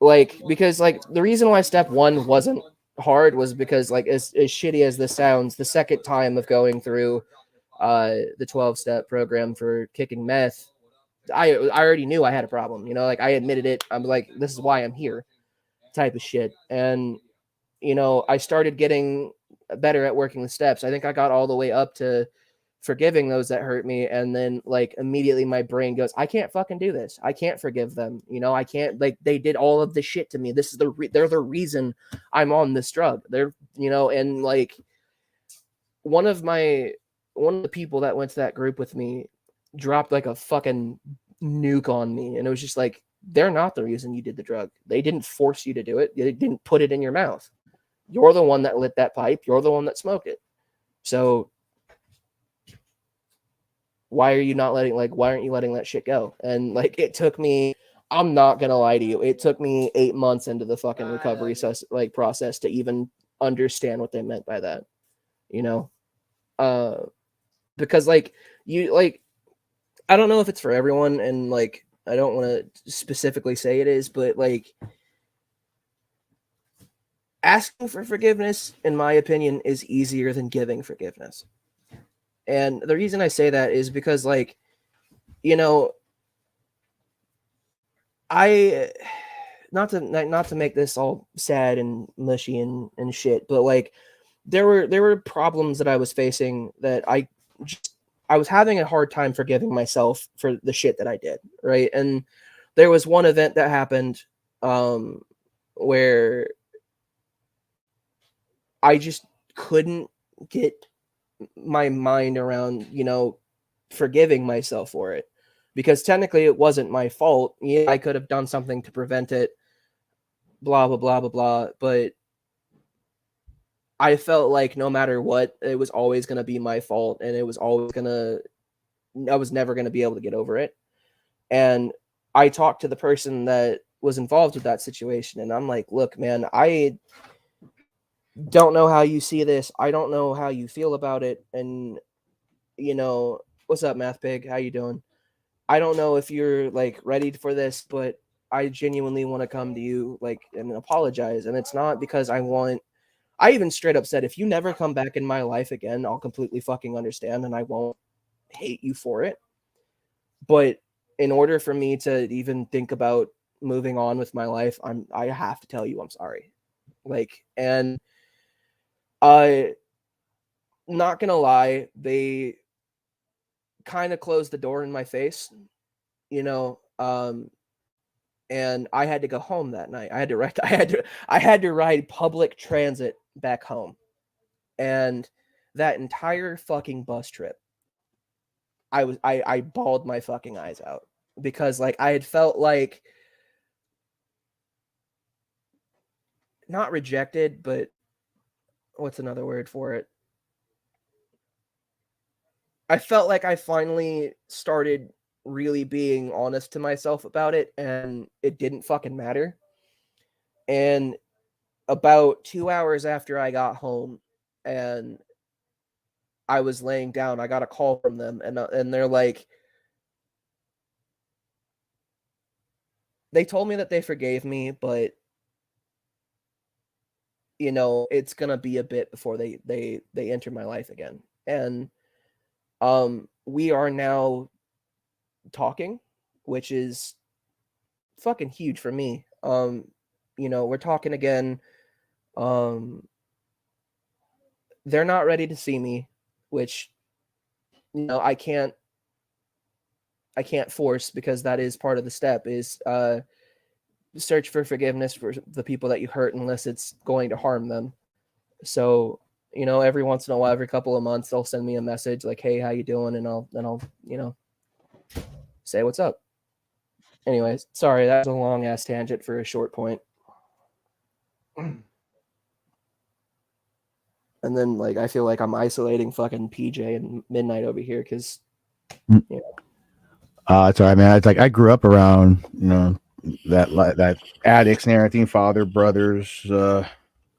Like, because like the reason why step 1 wasn't hard was because, like, as shitty as this sounds, the second time of going through the 12-step program for kicking meth, I already knew I had a problem. You know, like, I admitted it. I'm like, this is why I'm here, type of shit. And you know, I started getting better at working the steps. I think I got all the way up to forgiving those that hurt me, and then like immediately my brain goes, I can't fucking do this. I can't forgive them. You know, I can't, like, they did all of this shit to me. This is they're the reason I'm on this drug. They're, you know, and like one of the people that went to that group with me dropped like a fucking nuke on me, and it was just like, they're not the reason you did the drug. They didn't force you to do it. They didn't put it in your mouth. You're the one that lit that pipe. You're the one that smoked it. So why aren't you letting that shit go? And like, it took me, I'm not going to lie to you, it took me 8 months into the fucking recovery process to even understand what they meant by that, you know? Because like, I don't know if it's for everyone, and like, I don't want to specifically say it is, but like, asking for forgiveness, in my opinion, is easier than giving forgiveness. And the reason I say that is because, like, you know, not to make this all sad and mushy and shit, but like, there were problems that I was facing that I was having a hard time forgiving myself for the shit that I did, right? And there was one event that happened where I just couldn't get my mind around, you know, forgiving myself for it, because technically it wasn't my fault. Yeah, I could have done something to prevent it, blah blah blah blah blah, but I felt like no matter what, it was always going to be my fault, and it was always going to, I was never going to be able to get over it. And I talked to the person that was involved with that situation, and I'm like, look, man, I don't know how you see this. I don't know how you feel about it. And, you know, what's up, Math Pig? How you doing? I don't know if you're like ready for this, but I genuinely want to come to you like and apologize. And it's not because I even straight up said, if you never come back in my life again, I'll completely fucking understand and I won't hate you for it. But in order for me to even think about moving on with my life, I have to tell you I'm sorry. Like, and I not gonna lie, they kind of closed the door in my face, you know, and I had to go home that night. I had to ride public transit back home. And that entire fucking bus trip, I bawled my fucking eyes out because like I had felt like not rejected, but what's another word for it? I felt like I finally started really being honest to myself about it, and it didn't fucking matter. And about 2 hours after I got home and I was laying down, I got a call from them, and they're like, they told me that they forgave me, but you know, it's gonna be a bit before they enter my life again. And we are now talking, which is fucking huge for me. You know, we're talking again. They're not ready to see me, which, you know, I can't force, because that is part of the step is search for forgiveness for the people that you hurt unless it's going to harm them. So, you know, every once in a while, every couple of months, they'll send me a message like, hey, how you doing? And I'll you know, say what's up. Anyways, sorry, that was a long ass tangent for a short point. And then like I feel like I'm isolating fucking PJ and Midnight over here because it's all right, man. It's like I grew up around, you know, that addicts and everything, father, brothers,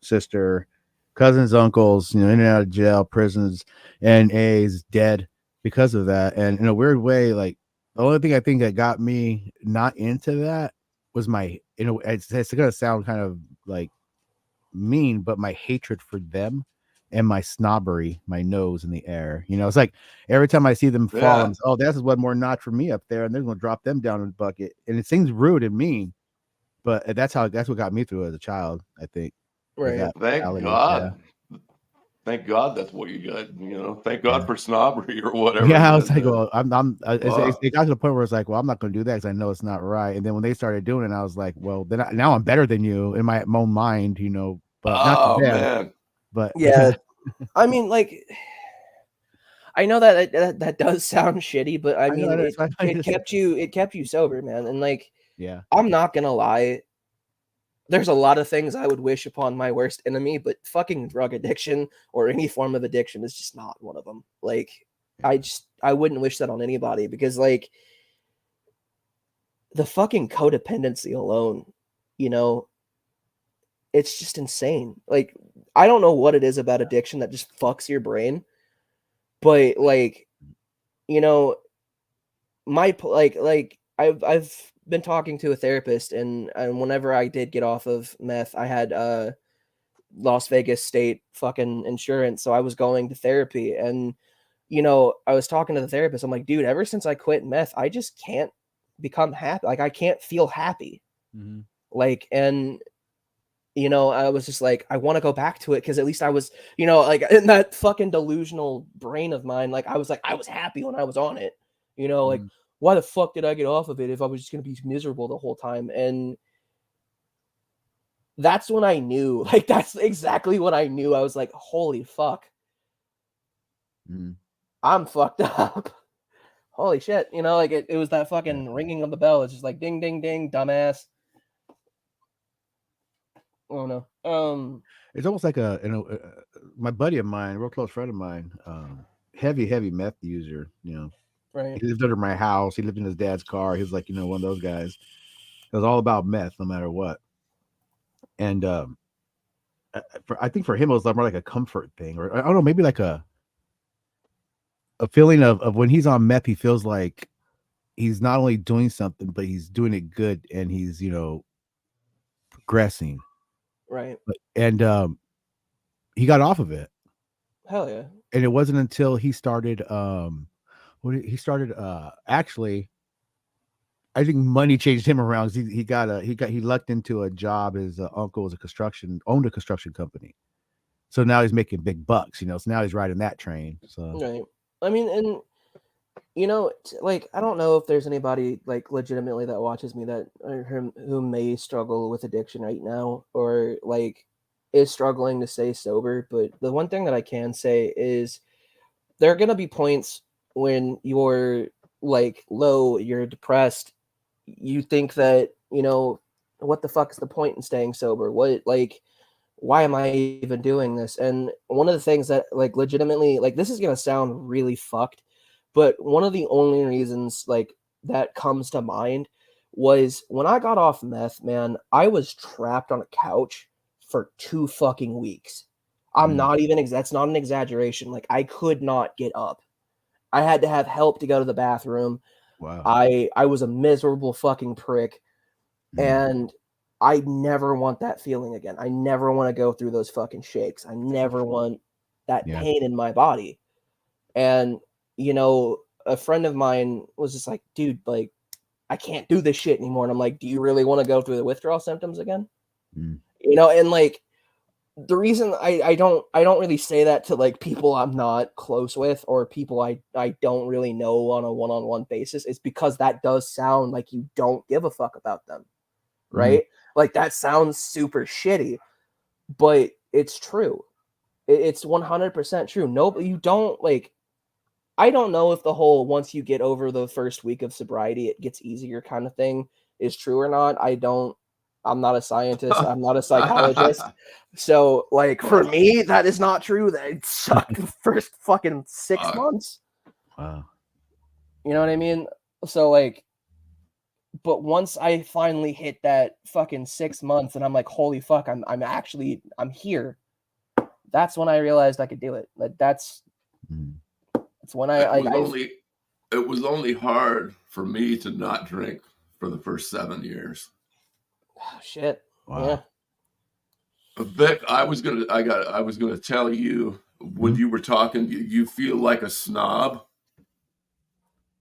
sister, cousins, uncles, you know, in and out of jail, prisons, and A's dead because of that. And in a weird way, like the only thing I think that got me not into that was my, you know, it's gonna sound kind of like mean, but my hatred for them and my snobbery, my nose in the air. You know, it's like every time I see them fall, Yeah. I'm, oh, that's one more notch for me up there, and they're gonna drop them down in the bucket. And it seems rude and mean, but that's what got me through as a child, I think. right. That Thank mentality, God. Thank God that's what you got. You know, thank God Yeah. for snobbery or whatever. Yeah, I was like, man. well, it got to the point where it's like, well, I'm not going to do that because I know it's not right. And then when they started doing it, I was like, well, then now I'm better than you in my own mind, you know. But not Oh to them, man. but Yeah. I mean, like, I know that does sound shitty, but I mean, know, that's why I it kept you sober, man. And like, yeah. I'm not gonna lie, there's a lot of things I would wish upon my worst enemy, but fucking drug addiction or any form of addiction is just not one of them. Like, I wouldn't wish that on anybody, because like the fucking codependency alone, you know, it's just insane. Like, I don't know what it is about addiction that just fucks your brain, but like, you know, I've been talking to a therapist, and whenever I did get off of meth, I had Las Vegas state fucking insurance, so I was going to therapy. And you know, I was talking to the therapist, I'm like, dude, ever since I quit meth, I just can't become happy. Like, I can't feel happy. Mm-hmm. Like, and you know, I was just like, I want to go back to it because at least I was, you know, like in that fucking delusional brain of mine, like I was happy when I was on it, you know, like why the fuck did I get off of it if I was just gonna be miserable the whole time? And that's when I knew, like that's exactly what I knew. I was like, holy fuck, Mhm. I'm fucked up. Holy shit. You know, like it was that fucking ringing of the bell. It's just like ding, ding, ding, dumbass. Oh no. It's almost like my buddy of mine, a real close friend of mine, heavy meth user. Right. He lived under my house. He lived in his dad's car. He was like, one of those guys. It was all about meth, no matter what. And I think for him, it was more like a comfort thing, or I don't know, maybe like a feeling of when he's on meth, he feels like he's not only doing something, but he's doing it good, and he's progressing. Right. And he got off of it, Hell yeah. and it wasn't until he started actually, I think money changed him around. He lucked into a job. His uncle owned a construction company, so now he's making big bucks. So now he's riding that train. So Right. I mean, and like I don't know if there's anybody like legitimately that watches me that who may struggle with addiction right now, or like is struggling to stay sober. But the one thing that I can say is there are gonna be points when you're like low, you're depressed, you think that, what the fuck is the point in staying sober? Why am I even doing this? And one of the things that like legitimately, like this is gonna sound really fucked, but one of the only reasons like that comes to mind was when I got off meth, man, I was trapped on a couch for 2 fucking weeks. I'm not even that's not an exaggeration. Like I could not get up. I had to have help to go to the bathroom. wow. I was a miserable fucking prick, and I never want that feeling again. I never want to go through those fucking shakes. I never want that Yeah. pain in my body. And a friend of mine was just like, dude, like I can't do this shit anymore. And I'm like, do you really want to go through the withdrawal symptoms again? And like the reason I don't really say that to like people I'm not close with or people I don't really know on a one-on-one basis is because that does sound like you don't give a fuck about them, right? Like that sounds super shitty, but it's true. It's 100% true. No, you don't like. I don't know if the whole once you get over the first week of sobriety it gets easier kind of thing is true or not. I'm not a scientist. I'm not a psychologist. So, like, for me, that is not true. That it sucked the first fucking 6 months. Wow. You know what I mean? So, like, but once I finally hit that fucking 6 months and I'm like, holy fuck, I'm here. That's when I realized I could do it. Like, that's when it was only hard for me to not drink for the first 7 years. Oh, shit. Wow. Yeah. Vic, I was gonna tell you when you were talking, you feel like a snob.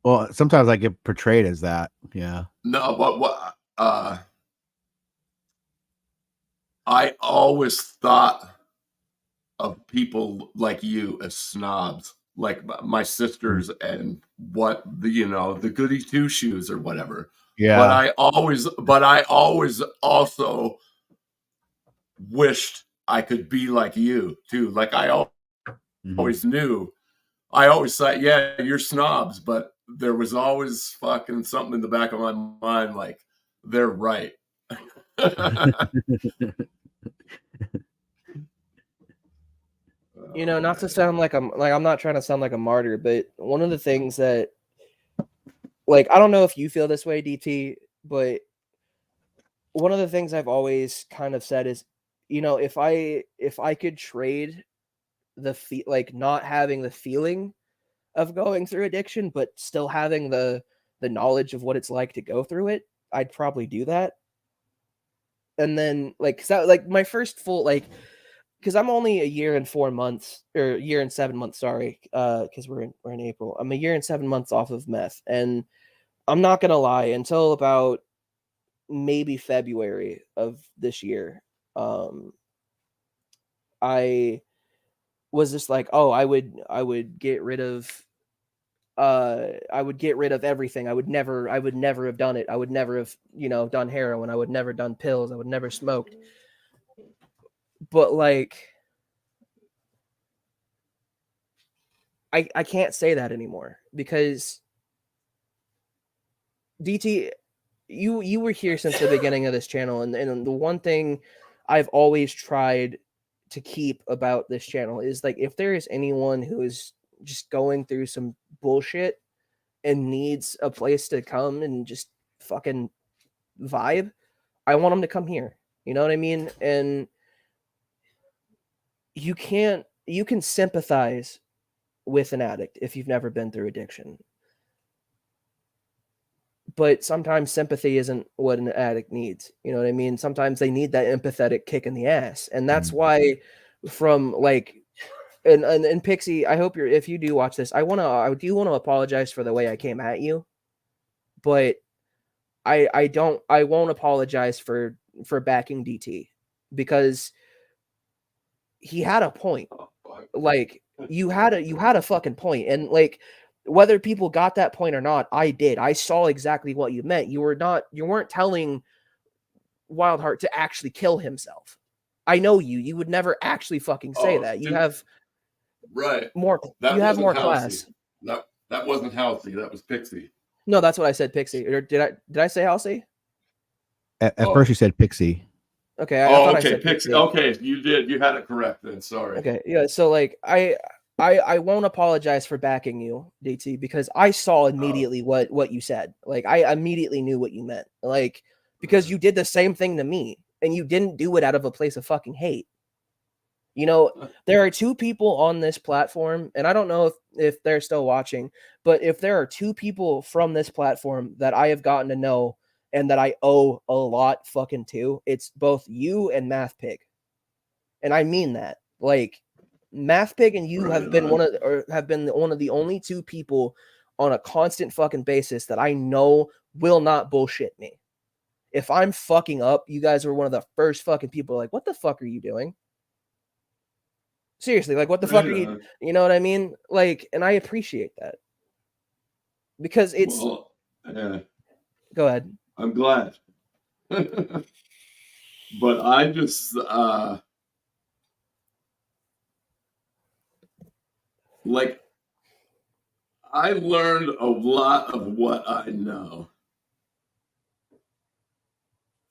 Well, sometimes I get portrayed as that. Yeah. No, but I always thought of people like you as snobs, like my sisters and the goody two shoes or whatever. Yeah. But I always also wished I could be like you too. Like I always knew. I always thought, yeah, you're snobs, but there was always fucking something in the back of my mind, like they're right. Not to sound like I'm not trying to sound like a martyr, but one of the things that, like, I don't know if you feel this way, DT, but one of the things I've always kind of said is, if I could trade like not having the feeling of going through addiction, but still having the knowledge of what it's like to go through it, I'd probably do that. And then like my first full because I'm only a year and 4 months or a year and 7 months, sorry, because we're in April. I'm a year and 7 months off of meth, and I'm not gonna lie, until about maybe February of this year, I was just like, oh, I would get rid of everything. I would never have done it. I would never have, done heroin. I would never done pills. I would never smoked. But like I can't say that anymore because DT, you were here since the beginning of this channel, and the one thing I've always tried to keep about this channel is like if there is anyone who is just going through some bullshit and needs a place to come and just fucking vibe, I want them to come here. You know what I mean? And you can sympathize with an addict if you've never been through addiction. But sometimes sympathy isn't what an addict needs. You know what I mean? Sometimes they need that empathetic kick in the ass. And that's why from like, and Pixie, I hope if you do watch this, I do want to apologize for the way I came at you, but I won't apologize for backing DT because he had a point. Like you had a fucking point. And like, whether people got that point or not, I did. I saw exactly what you meant. You weren't telling Wildheart to actually kill himself. I know you. You would never actually fucking say that. You have more. You have more class. That wasn't Halsey. That was Pixie. No, that's what I said, Pixie. Or did I say Halsey? At first, you said Pixie. Okay. I thought I said Pixie. Okay, you did. You had it correct then. Sorry. Okay. Yeah. So like I won't apologize for backing you, DT, because I saw immediately what you said. Like I immediately knew what you meant. Like because you did the same thing to me and you didn't do it out of a place of fucking hate. You know, there are two people on this platform, and I don't know if they're still watching, but if there are two people from this platform that I have gotten to know and that I owe a lot fucking to, it's both you and Math Pig. And I mean that. Like Math Pig and you have been one of the only two people on a constant fucking basis that I know will not bullshit me. If I'm fucking up, you guys were one of the first fucking people like, what the fuck are you doing? Seriously, like what the fuck are you, you know what I mean? Like, and I appreciate that. Because it's go ahead. I'm glad. But I just like I learned a lot of what I know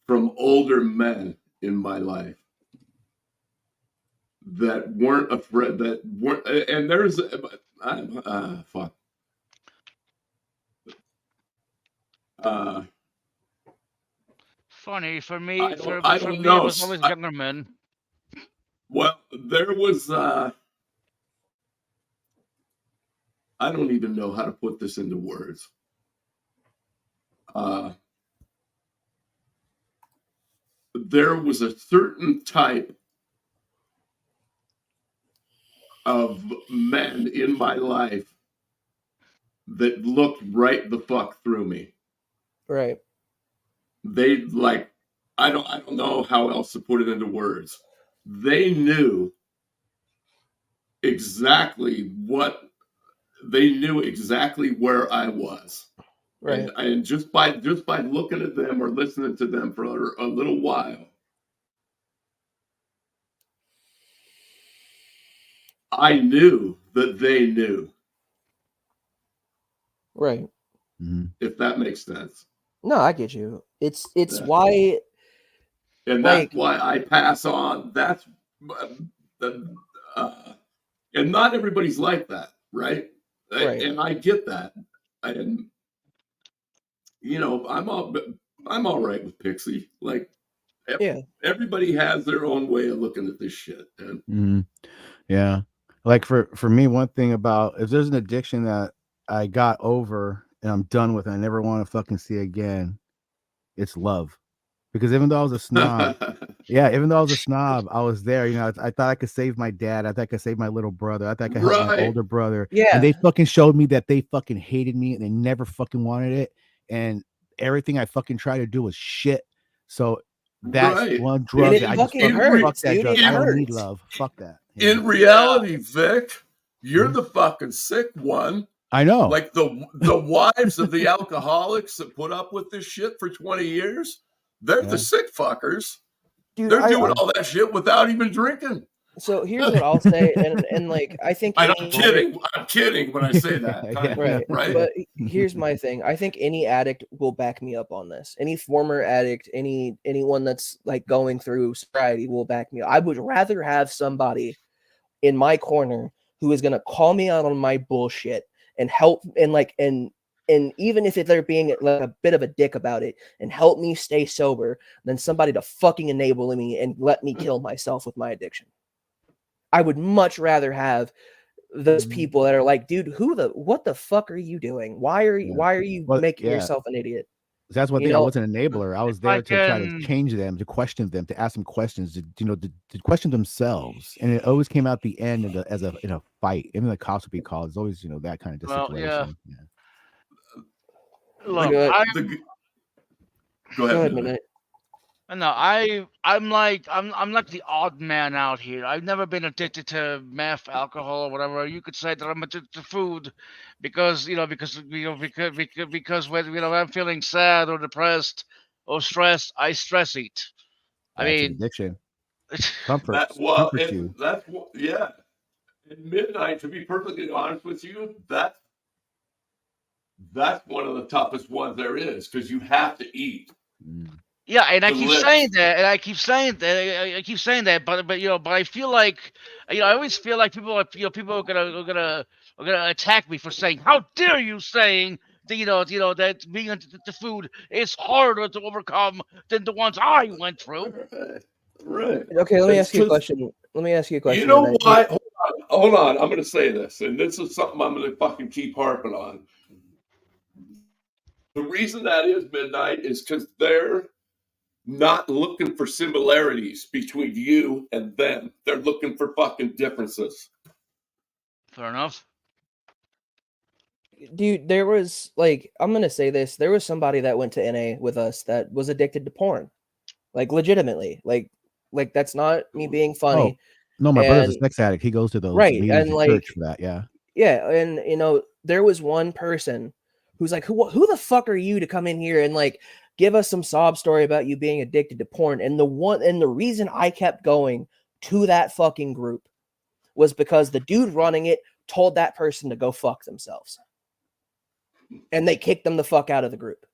from older men in my life that weren't afraid, that weren't, and there's fuck. Funny for me. I For don't me, know. it was always younger men. Well, there was I don't even know how to put this into words. There was a certain type of men in my life that looked right the fuck through me. Right. They like, I don't know how else to put it into words. They knew exactly where I was. Right. And just by looking at them or listening to them for a little while, I knew that they knew. Right. If that makes sense. No, I get you. It's why, and that's why I pass on. That's and not everybody's like that, right? And I get that. And you know, I'm all right with Pixie. Like, everybody has their own way of looking at this shit. And yeah, like for me, one thing about if there's an addiction that I got over and I'm done with, and I never want to fucking see again, it's love. Because even though I was a snob, I was there. You know, I thought I could save my dad. I thought I could save my little brother. I thought I could help my older brother. Yeah. And they fucking showed me that they fucking hated me and they never fucking wanted it. And everything I fucking tried to do was shit. So that's one drug that I just fuck that drug. I don't need love. Fuck that. In reality, Vic, you're the fucking sick one. I know. Like the wives of the alcoholics that put up with this shit for 20 years. They're the sick fuckers. Dude, they're doing all that shit without even drinking. So here's what I'll say, and like I think I'm any kidding. I'm kidding when I say that. Yeah. Kind of, right, right? but here's my thing. I think any addict will back me up on this. Any former addict, anyone that's like going through sobriety will back me up. I would rather have somebody in my corner who is gonna call me out on my bullshit and help and even if they're being like a bit of a dick about it and help me stay sober than somebody to fucking enable me and let me kill myself with my addiction. I would much rather have those people that are like, dude, what the fuck are you doing? Why are you Well, making yeah. yourself an idiot? That's one You thing. I know- wasn't an enabler. I was if there I to try to can- change them, to question them, to ask them questions, to question themselves. And it always came out the end in a fight. Even the cops would be called. It's always that kind of Well, situation. yeah. Yeah. Look, Go ahead. Go ahead. Midnight. No, I'm like the odd man out here. I've never been addicted to meth, alcohol, or whatever. You could say that I'm addicted to food because when I'm feeling sad or depressed or stressed, I stress eat. I That's an mean, addiction. it's- Comfort you. Yeah. In Midnight, to be perfectly honest with you, that's one of the toughest ones there is because you have to eat. yeah, and I To keep live. saying that, and I keep saying that, but I feel like I always feel like people are gonna attack me for saying, how dare you saying that, that being addicted to food is harder to overcome than the ones I went through. Right. Okay, let me It's ask you a just- question. Let me ask you a question. You know Midnight. why? Hold on. I'm going to say this, and this is something I'm going to fucking keep harping on. The reason that is Midnight is because they're not looking for similarities between you and them. They're looking for fucking differences. Fair enough. Dude, there was like, I'm gonna say this. There was somebody that went to NA with us that was addicted to porn, like legitimately. Like that's not me being funny. No, my brother's a And- sex addict. He goes to those Right, meetings and, in like- church for that. Yeah. Yeah, and there was one person who's like, who the fuck are you to come in here and like give us some sob story about you being addicted to porn? And the reason I kept going to that fucking group was because the dude running it told that person to go fuck themselves. And they kicked them the fuck out of the group.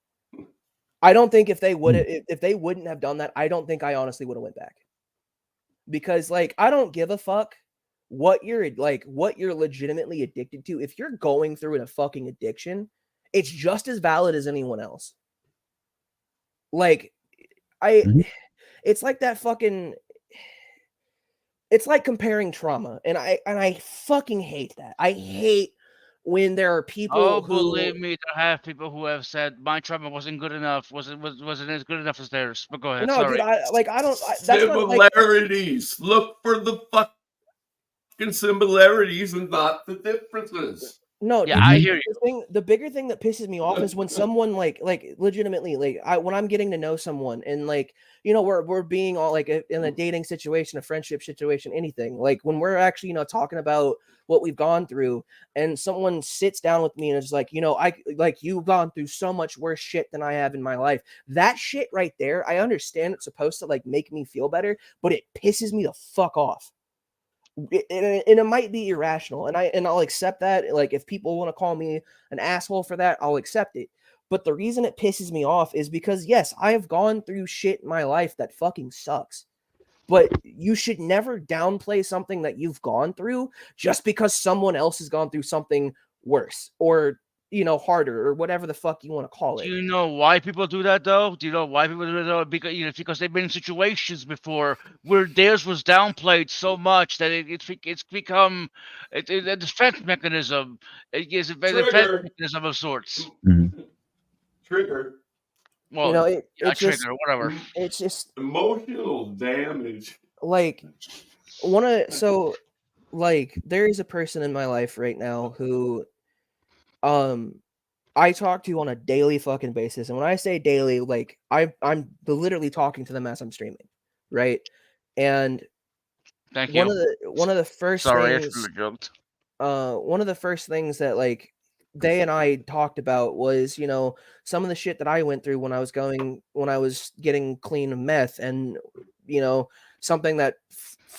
I don't think if they wouldn't have done that, I don't think I honestly would have went back. Because like I don't give a fuck what you're legitimately addicted to. If you're going through a fucking addiction, it's just as valid as anyone else. Like it's like that fucking, it's like comparing trauma, and I fucking hate that. I hate when there are people Oh, who believe me, there have people who have said my trauma wasn't good enough, wasn't as good enough as theirs. But go ahead. no, Sorry. dude, that's not like, Similarities. Look for the fucking similarities and not the differences. no, Yeah, dude, I hear the bigger thing that pisses me off is when someone like legitimately when I'm getting to know someone and like we're being all like in a dating situation, a friendship situation, anything, like when we're actually talking about what we've gone through, and someone sits down with me and is like, you've gone through so much worse shit than I have in my life. That shit right there, I understand it's supposed to like make me feel better, but it pisses me the fuck off. And it might be irrational, and I'll accept that. Like if people want to call me an asshole for that, I'll accept it. But the reason it pisses me off is because yes, I have gone through shit in my life that fucking sucks. But you should never downplay something that you've gone through just because someone else has gone through something worse or harder or whatever the fuck you want to call it. Do you know why people do that though? Do you know why people do that though? Because they've been in situations before where theirs was downplayed so much that it's become a defense mechanism. It is a defense Trigger. mechanism of sorts. Trigger. Well, it's a just trigger, whatever. it's just Emotional damage. like there is a person in my life right now who I talk to on a daily fucking basis, and when I say daily, like I'm literally talking to them as I'm streaming, right? And Thank you. one of the first Sorry, I things shouldn't have joked. one of the first things that like they and I talked about was some of the shit that I went through when I was getting clean of meth, and something that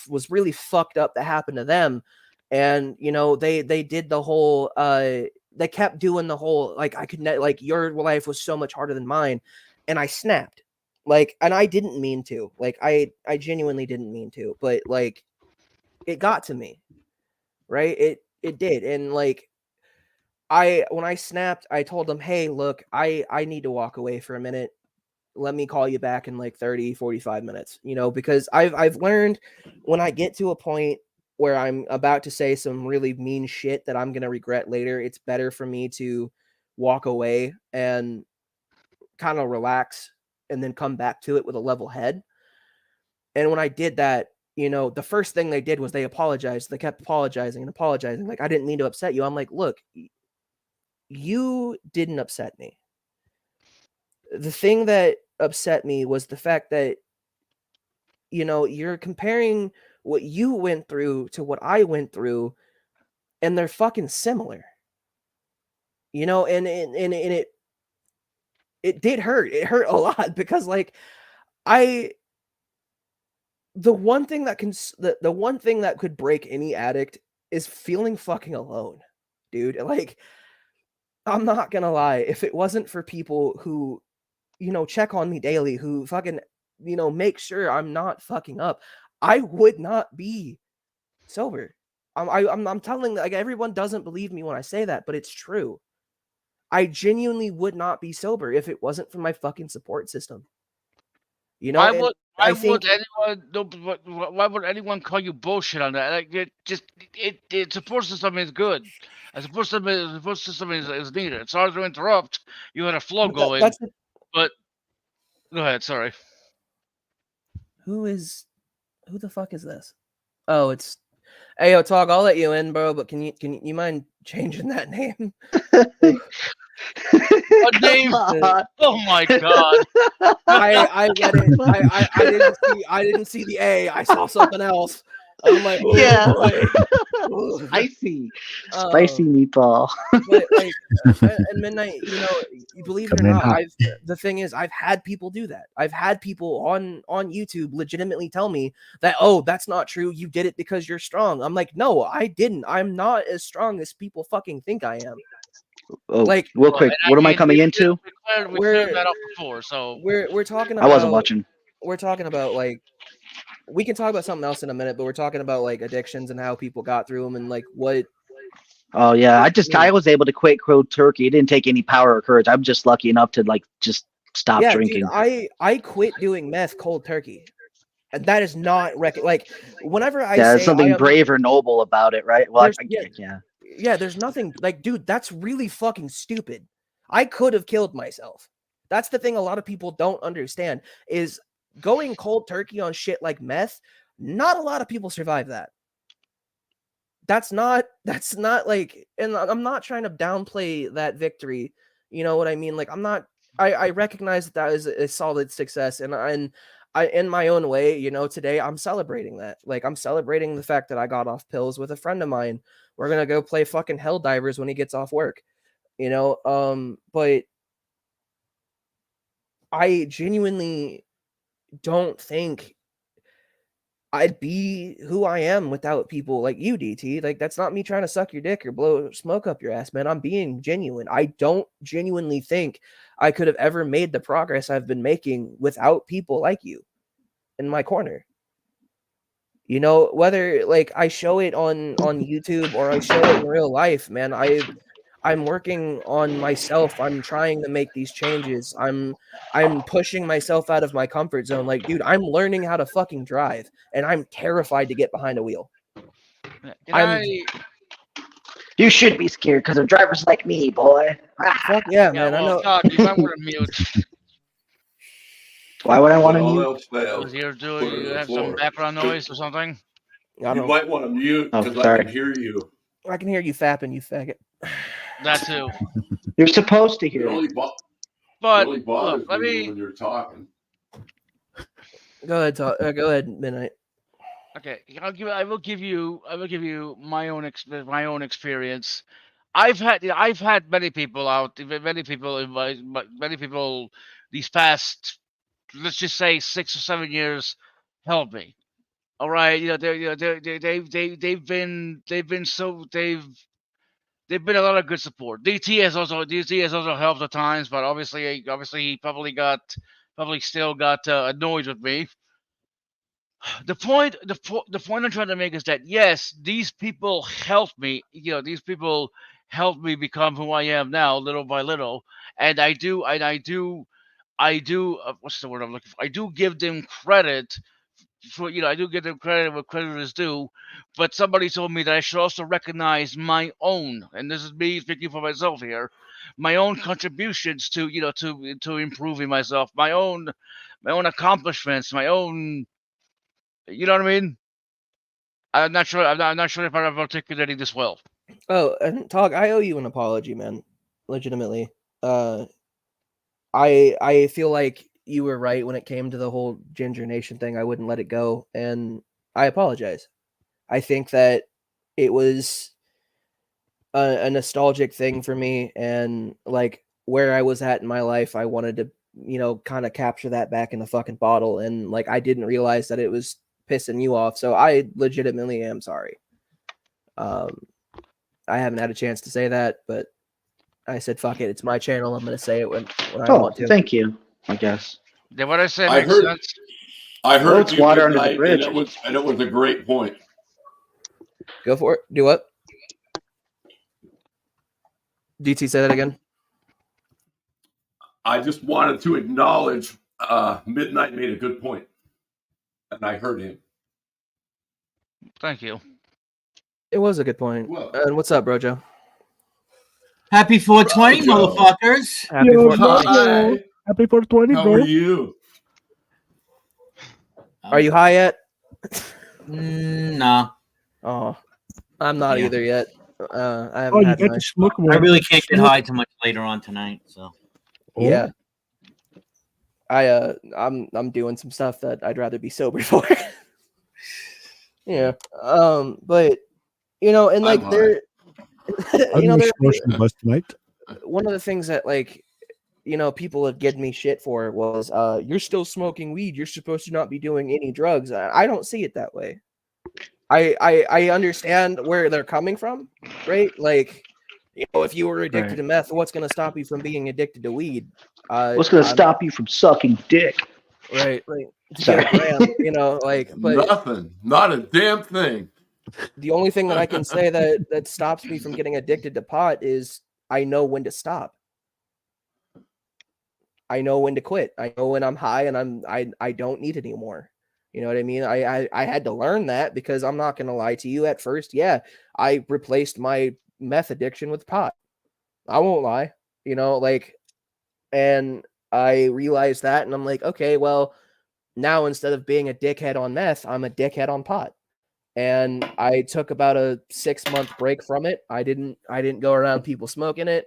was really fucked up that happened to them. And you know, they did the whole they kept doing the whole like I could like your life was so much harder than mine, and I snapped. Like, and I didn't mean to. Like, I genuinely didn't mean to, but like it got to me. Right? It did. And like when I snapped, I told them, "Hey, look, I need to walk away for a minute. Let me call you back in like 30, 45 minutes." You know, because I've learned when I get to a point where I'm about to say some really mean shit that I'm going to regret later, it's better for me to walk away and kind of relax and then come back to it with a level head. And when I did that, you know, the first thing they did was they apologized. They kept apologizing and apologizing. Like, I didn't mean to upset you. I'm like, look, you didn't upset me. The thing that upset me was the fact that, you know, you're comparing what you went through to what I went through, and they're fucking similar. You know, and it did hurt. It hurt a lot because like the one thing that the one thing that could break any addict is feeling fucking alone, dude. Like, I'm not gonna lie, if it wasn't for people who, you know, check on me daily, who fucking, you know, make sure I'm not fucking up, I would not be sober. I'm telling, like, everyone doesn't believe me when I say that, but it's true. I genuinely would not be sober if it wasn't for my fucking support system. You know, and Why I think would anyone? No, why would anyone call you bullshit on that? Like, it support system is good. A support system is needed. Sorry to interrupt. You had a flow but going, that's but go ahead. Sorry. who the fuck is this? Oh, it's hey, yo, Talk, I'll let you in, bro, but can you mind changing that name? What name? Oh my god! I read it. I didn't see the A. I saw something else. I'm like, oh, Yeah. boy. Spicy. Spicy meatball. But like at midnight, you know, you believe it or Coming in not, hot. the thing is, I've had people do that. I've had people on YouTube legitimately tell me that, oh, that's not true. You did it because you're strong. I'm like, no, I didn't. I'm not as strong as people fucking think I am. Oh, Like, real quick, And what am I coming into? We cleared that up before, so we're talking I about. wasn't watching. We're talking about like. We can talk about something else in a minute, but we're talking about like addictions and how people got through them and like what. Oh yeah, I was able to quit cold turkey. It didn't take any power or courage. I'm just lucky enough to like just stop Yeah, drinking. dude, I quit doing meth cold turkey, and that is not like whenever I There's say something I am, brave or noble about it, right? Well, yeah, there's nothing like, dude, that's really fucking stupid. I could have killed myself. That's the thing a lot of people don't understand is going cold turkey on shit like meth. Not a lot of people survive that. That's not like, and I'm not trying to downplay that victory. You know what I mean? Like, I recognize that is a solid success, and I, in my own way, you know, today I'm celebrating that. Like, I'm celebrating the fact that I got off pills with a friend of mine. We're gonna go play fucking Helldivers when he gets off work, you know. But I genuinely don't think I'd be who I am without people like you, DT. Like, that's not me trying to suck your dick or blow smoke up your ass, man. I'm being genuine. I don't genuinely think I could have ever made the progress I've been making without people like you in my corner. You know, whether like I show it on YouTube or I show it in real life, man, I'm working on myself. I'm trying to make these changes. I'm pushing myself out of my comfort zone. Like, dude, I'm learning how to fucking drive, and I'm terrified to get behind a wheel. You should be scared because of drivers like me, boy. Fuck yeah, man. I know. Todd, you might want to mute. Why would I want to When all mute? else fails, Because you're put doing, it on you the have some floor. background noise or something. I You don't. might want to mute Oh, because I sorry. can hear you. I can hear you fapping, you faggot. That too. You're supposed to It hear only, it. But really bothers look, let me me. when you're talking. Go ahead, go ahead, Midnight. Okay, I will give you my own experience. I've had many people out, many people in many people these past, let's just say 6 or 7 years, help me. All right, they've been a lot of good support. DT has also helped at times, but obviously he probably still got annoyed with me. The point I'm trying to make is that yes, these people helped me. These people helped me become who I am now, little by little, and I do what's the word I'm looking for? I do give them credit for I do give them credit where credit is due, but somebody told me that I should also recognize my own, and this is me speaking for myself here, my own contributions to to improving myself, my own accomplishments, my own, you know what I mean? I'm not sure. I'm not sure if I'm articulating this well. Oh, and Tog, I owe you an apology, man. Legitimately. I feel like you were right when it came to the whole Ginger Nation thing. I wouldn't let it go, and I apologize. I think that it was a nostalgic thing for me, and like where I was at in my life, I wanted to, kind of capture that back in the fucking bottle, and like I didn't realize that it was pissing you off, so I legitimately am sorry. I haven't had a chance to say that, but I said, fuck it, it's my channel. I'm going to say it when I want to. Thank you, I guess. Did what I said I make heard- sense? I heard it's you water under the midnight, bridge. and it was a great point. Go for it. Do what? DT, say that again. I just wanted to acknowledge Midnight made a good point, and I heard him. Thank you. It was a good point. Well, And what's up, Brojo? Happy 420, Brojo. motherfuckers. Happy Yo, 420. Hi. Happy 420, How bro. are you? Are you high yet? No. Oh, I'm not Yeah. either yet. I Oh, haven't you had get my... to smoke I more. really can't get high too much later on tonight, so. Yeah. I'm doing some stuff that I'd rather be sober for. Yeah. But and like I'm there I'm there the bus tonight. one of the things that like people had given me shit for was you're still smoking weed, you're supposed to not be doing any drugs. I don't see it that way. I understand where they're coming from, right? Like if you were addicted to meth, what's going to stop you from being addicted to weed? What's going to stop you from sucking dick? Right, like to Sorry. get a gram, like, but Nothing, not a damn thing. the only thing that I can say that stops me from getting addicted to pot is I know when to stop. I know when to quit. I know when I'm high and I don't need it anymore. You know what I mean? I had to learn that because I'm not going to lie to you. At first, yeah, I replaced my meth addiction with pot. I won't lie, and I realized that, and I'm like, okay, well, now instead of being a dickhead on meth, I'm a dickhead on pot. And I took about a 6-month break from it. I didn't go around people smoking it.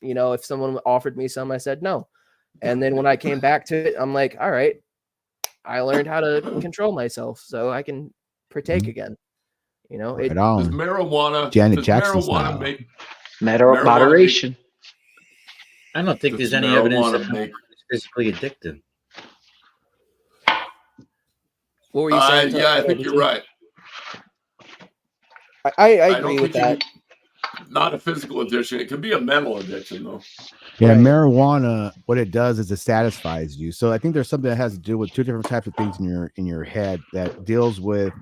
If someone offered me some, I said no. And then when I came back to it, I'm like, all right, I learned how to control myself so I can partake again. Right Does on. marijuana? Janet does Jackson marijuana style. make? Moderation. I don't think Does there's any evidence marijuana that make? it's physically addicted. What were you saying? Yeah, I think you're right. I don't agree with think you that. Not a physical addiction. It could be a mental addiction, though. Yeah, Right. marijuana, what it does is it satisfies you. So I think there's something that has to do with two different types of things in your head that deals with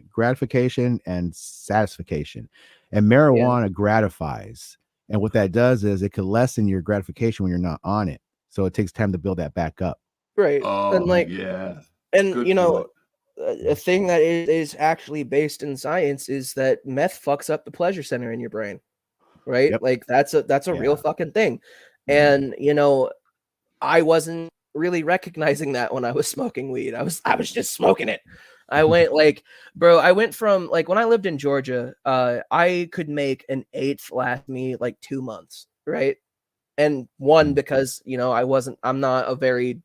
gratification and satisfaction. And marijuana gratifies. And what that does is it can lessen your gratification when you're not on it. So it takes time to build that back up. Right. Oh, And like, yeah. and Good point. A thing that is actually based in science is that meth fucks up the pleasure center in your brain, right? Yep. Like that's a real fucking thing. And I wasn't really recognizing that when I was smoking weed. I was just smoking it. I went I went from when I lived in Georgia, I could make an eighth last me 2 months, right? And one, because I'm not a very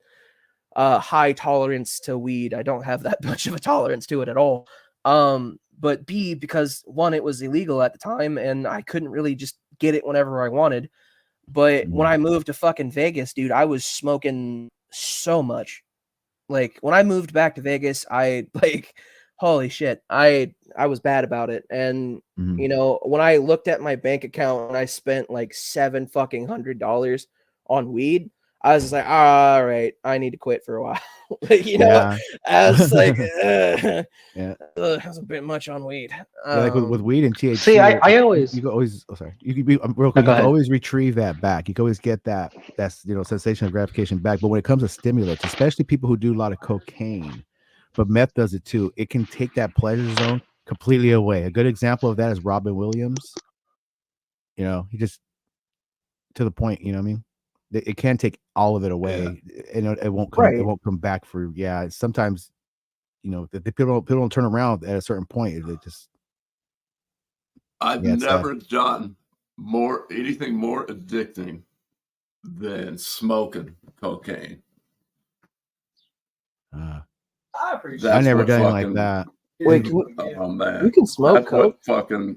high tolerance to weed. I don't have that much of a tolerance to it at all. But B, because one, it was illegal at the time and I couldn't really just get it whenever I wanted. But when I moved to fucking Vegas, dude, I was smoking so much. like when I moved back to Vegas, I like, holy shit, I was bad about it. And Mhm. you know, when I looked at my bank account and I spent like $700 on weed, I was just like, all right, I need to quit for a while. You know, Yeah. I was like, Yeah. that's a bit much on weed. Yeah, like with weed and THC. See, I always. you can always. Oh, sorry. You can be real No, quick. go You can ahead. always retrieve that back. You can always get that's sensation of gratification back. But when it comes to stimulants, especially people who do a lot of cocaine, but meth does it too. It can take that pleasure zone completely away. A good example of that is Robin Williams. You know, he just to the point. You know what I mean? It can take all of it away, and it won't come. It Right. won't come back for. Yeah, sometimes. You know, the people don't turn around at a certain point. They just. I've Yeah, it's never done anything more addicting than smoking cocaine. I appreciate I That's never what done anything like fucking- that. Wait, Oh man, you can smoke that's coke? what fucking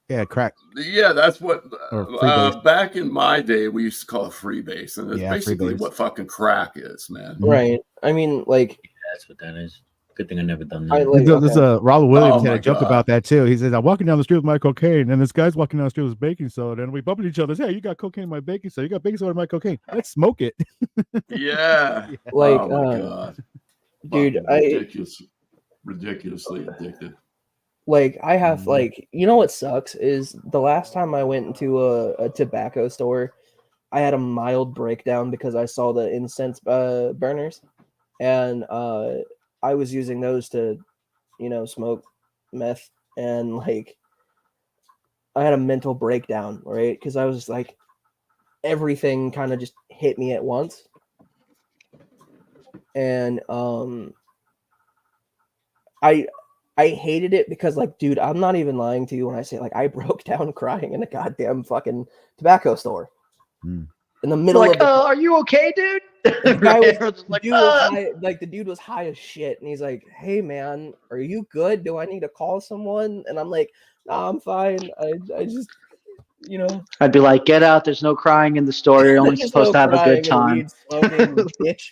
Yeah, crack. yeah. That's what Or freebase. back in my day we used to call it freebase, and it's Yeah, basically freebase. what fucking crack is, man. Mhm. Right. I mean, like, That's what that is. Good thing I never done I that. like. This Okay. Robin Williams Oh had my a joke God. about that too. He says, "I'm walking down the street with my cocaine, and this guy's walking down the street with his baking soda, and we bump into each other. Hey, you got cocaine in my baking soda. You got baking soda in my cocaine. Let's smoke it." Yeah. Like, oh my god, dude, Fucking ridiculously addicted. like I have like, you know what sucks is the last time I went into a tobacco store, I had a mild breakdown because I saw the incense burners, and I was using those to, you know, smoke meth, and like I had a mental breakdown, right? Because I was just like, everything kind of just hit me at once, and I hated it because, like, dude, I'm not even lying to you when I say, like, I broke down crying in a goddamn fucking tobacco store Mm. in the middle Like, of the. are you okay, dude? The guy was, Everyone's the like, dude was high, like the dude was high as shit, and he's like, "Hey, man, are you good? Do I need to call someone?" And I'm like, "Nah, I'm fine. I just, you know, I'd be like, get out. There's no crying in the store. You're only there's supposed no to have a crying good and time. weed smoking, bitch."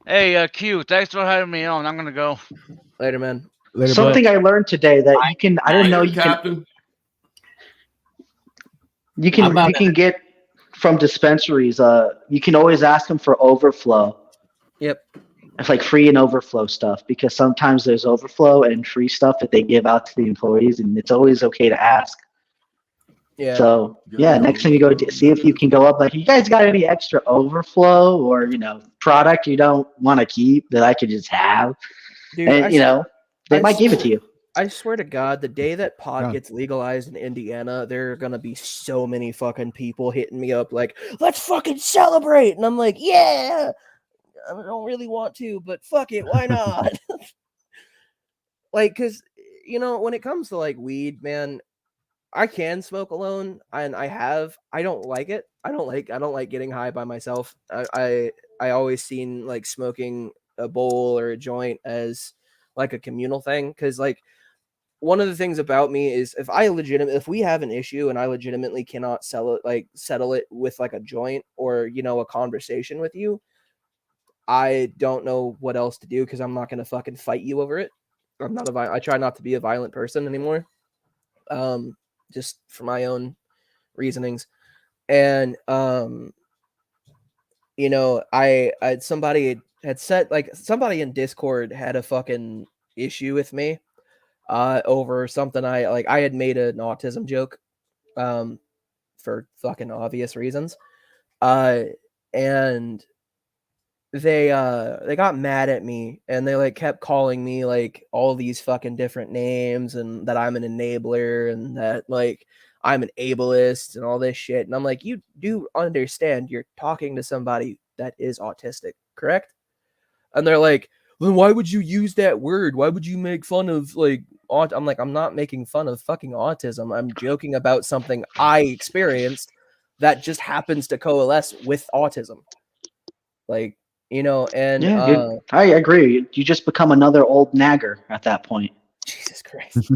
Hey, Q, thanks for having me on. I'm gonna go. Later, man. Later, Something I learned today that you can. I didn't know Later, you can. Captain. You How can. about You can get from dispensaries. You can always ask them for overflow. Yep. It's like free and overflow stuff because sometimes there's overflow and free stuff that they give out to the employees, and it's always okay to ask. Yeah. So yeah, next time you go, see if you can go up like, you guys got any extra overflow or product you don't want to keep that I could just have, Dude, and they I might give it to swear- you. I swear to God, the day that pot Yeah. gets legalized in Indiana, there are gonna be so many fucking people hitting me up like, "Let's fucking celebrate!" And I'm like, "Yeah, I don't really want to, but fuck it, why not?" Like, cause when it comes to like weed, man, I can smoke alone, and I don't like it. I don't like getting high by myself. I always seen like smoking a bowl or a joint as like a communal thing, because like one of the things about me is if we have an issue and I legitimately cannot settle it with like a joint or a conversation with you, I don't know what else to do, because I'm not gonna fucking fight you over it. I try not to be a violent person anymore. Just for my own reasonings. And somebody had said, like, somebody in Discord had a fucking issue with me over something I had made an autism joke for fucking obvious reasons. And they got mad at me, and they like kept calling me like all these fucking different names, and that I'm an enabler, and that like I'm an ableist and all this shit. And I'm like, you do understand you're talking to somebody that is autistic, correct? And they're like, then why would you use that word? Why would you make fun of like I'm like, I'm not making fun of fucking autism. I'm joking about something I experienced that just happens to coalesce with autism. Like, and Yeah, dude, I agree. You just become another old nagger at that point. Jesus Christ.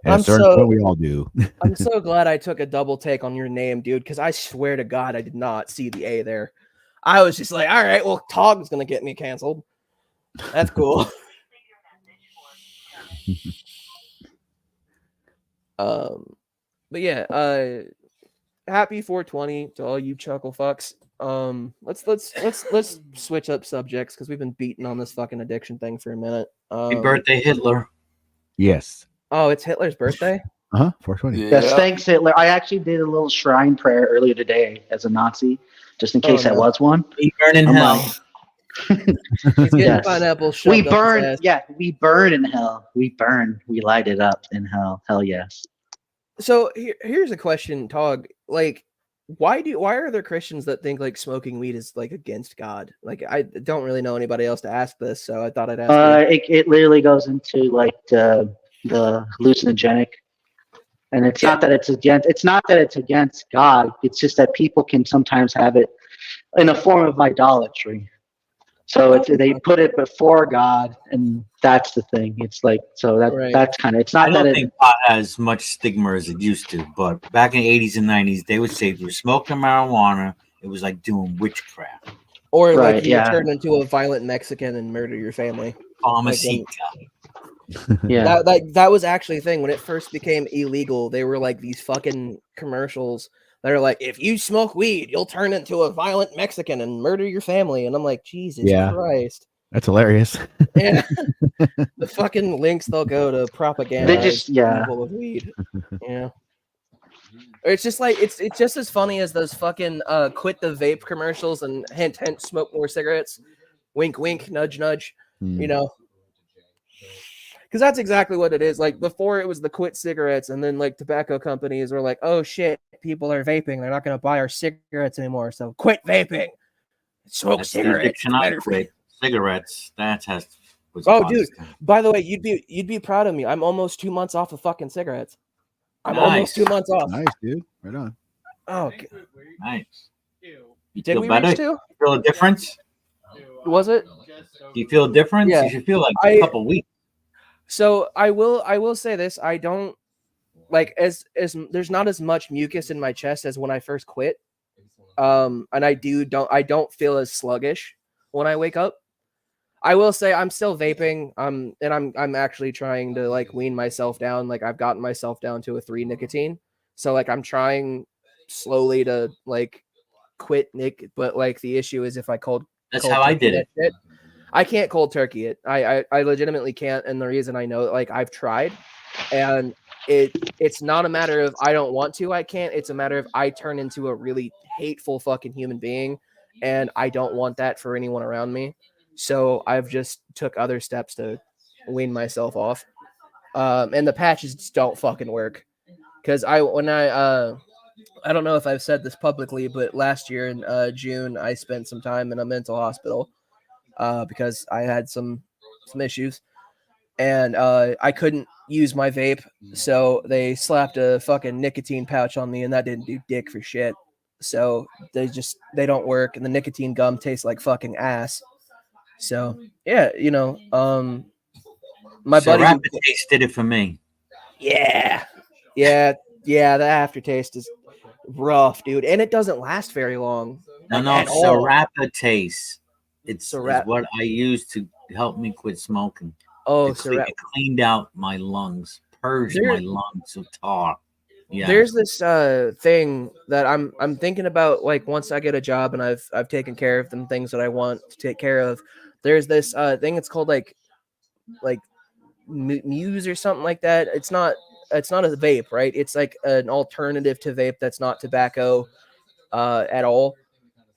At a certain point, we all do. I'm so glad I took a double take on your name, dude, because I swear to God I did not see the A there. I was just like, all right, well, Tog's gonna get me canceled. That's cool. But yeah, happy 420 to all you chuckle fucks. Let's switch up subjects because we've been beating on this fucking addiction thing for a minute. Happy birthday, Hitler. Yes. Oh, it's Hitler's birthday. 420. Yeah. Yes, thanks, Hitler. I actually did a little shrine prayer earlier today as a Nazi, just in case I no. was one. He burn in I'm hell. like, He's getting Yes. pineapple shoved we up his burn. ass. Yeah, we burn in hell. We burn. We light it up in hell. Hell yes. So here's a question, Tog. Like, why are there Christians that think like smoking weed is like against God? Like, I don't really know anybody else to ask this, so I thought I'd ask you. It literally goes into like the hallucinogenic, and it's not that it's against. It's not that it's against God. It's just that people can sometimes have it in a form of idolatry. So they put it before God, and that's the thing. It's like Right. that's kind of. It's I not that don't it. think pot has much stigma as it used to, but back in the 80s and 90s, they would say if you were smoking marijuana, it was like doing witchcraft. Or like Right, you yeah. turn into a violent Mexican and murder your family. Pharmacy. Yeah. That was actually a thing when it first became illegal. They were like these fucking commercials that are like, if you smoke weed, you'll turn into a violent Mexican and murder your family. And I'm like, Jesus Yeah. Christ. That's hilarious. Yeah. The fucking links they'll go to propaganda. They just- yeah. Evil of weed. Yeah. Or it's just like it's just as funny as those fucking quit the vape commercials and hint hint smoke more cigarettes. Wink wink, nudge nudge. You know. Because that's exactly what it is. Like before it was the quit cigarettes, and then like tobacco companies were like, oh shit, people are vaping, they're not gonna buy our cigarettes anymore. So quit vaping. Smoke That's the cigarettes. addiction I Better for quit. Cigarettes. That has. Was Oh, caused dude. By the way, you'd be proud of me. I'm almost 2 months off of fucking cigarettes. I'm Nice. almost 2 months off. Nice, dude. Right on. Oh, Nice. You did feel we better? reach 2? You feel a difference? Was it? Do you feel a difference? Yeah. You should feel like I- a couple weeks. So I will say this. I don't like as there's not as much mucus in my chest as when I first quit. And I don't feel as sluggish when I wake up. I will say I'm still vaping. And I'm actually trying to like wean myself down. Like I've gotten myself down to a 3 nicotine. So like I'm trying slowly to like quit Nick, but like the issue is if I cold That's how I did it. shit, I can't cold turkey it. I legitimately can't, and the reason I know, like I've tried, and it's not a matter of I don't want to, I can't. It's a matter of I turn into a really hateful fucking human being, and I don't want that for anyone around me. So I've just took other steps to wean myself off. And the patches just don't fucking work. Because I don't know if I've said this publicly, but last year in June I spent some time in a mental hospital. Because I had some issues, and I couldn't use my vape, so they slapped a fucking nicotine pouch on me, and that didn't do dick for shit. So they don't work, and the nicotine gum tastes like fucking ass. So yeah, my buddy. Rapid Taste did it for me. Yeah. The aftertaste is rough, dude, and it doesn't last very long. No, at all. Rapid Taste. It's Serap- what I used to help me quit smoking. Oh, It cleaned out my lungs, purged There- my lungs of tar. Yeah. There's this thing that I'm thinking about, like once I get a job and I've taken care of them things that I want to take care of. There's this thing, it's called like Muse or something like that. It's not a vape, right? It's like an alternative to vape that's not tobacco at all.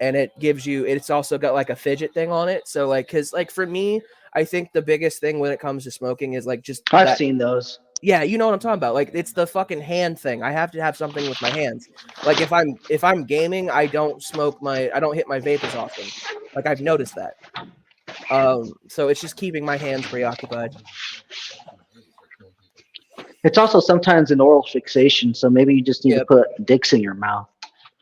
And it's also got like a fidget thing on it. So like, cause like for me, I think the biggest thing when it comes to smoking is like just I've seen those. Yeah, you know what I'm talking about. Like it's the fucking hand thing. I have to have something with my hands. Like if I'm gaming, I don't hit my vape as often. Like I've noticed that. So it's just keeping my hands preoccupied. It's also sometimes an oral fixation, so maybe you just need to put dicks in your mouth.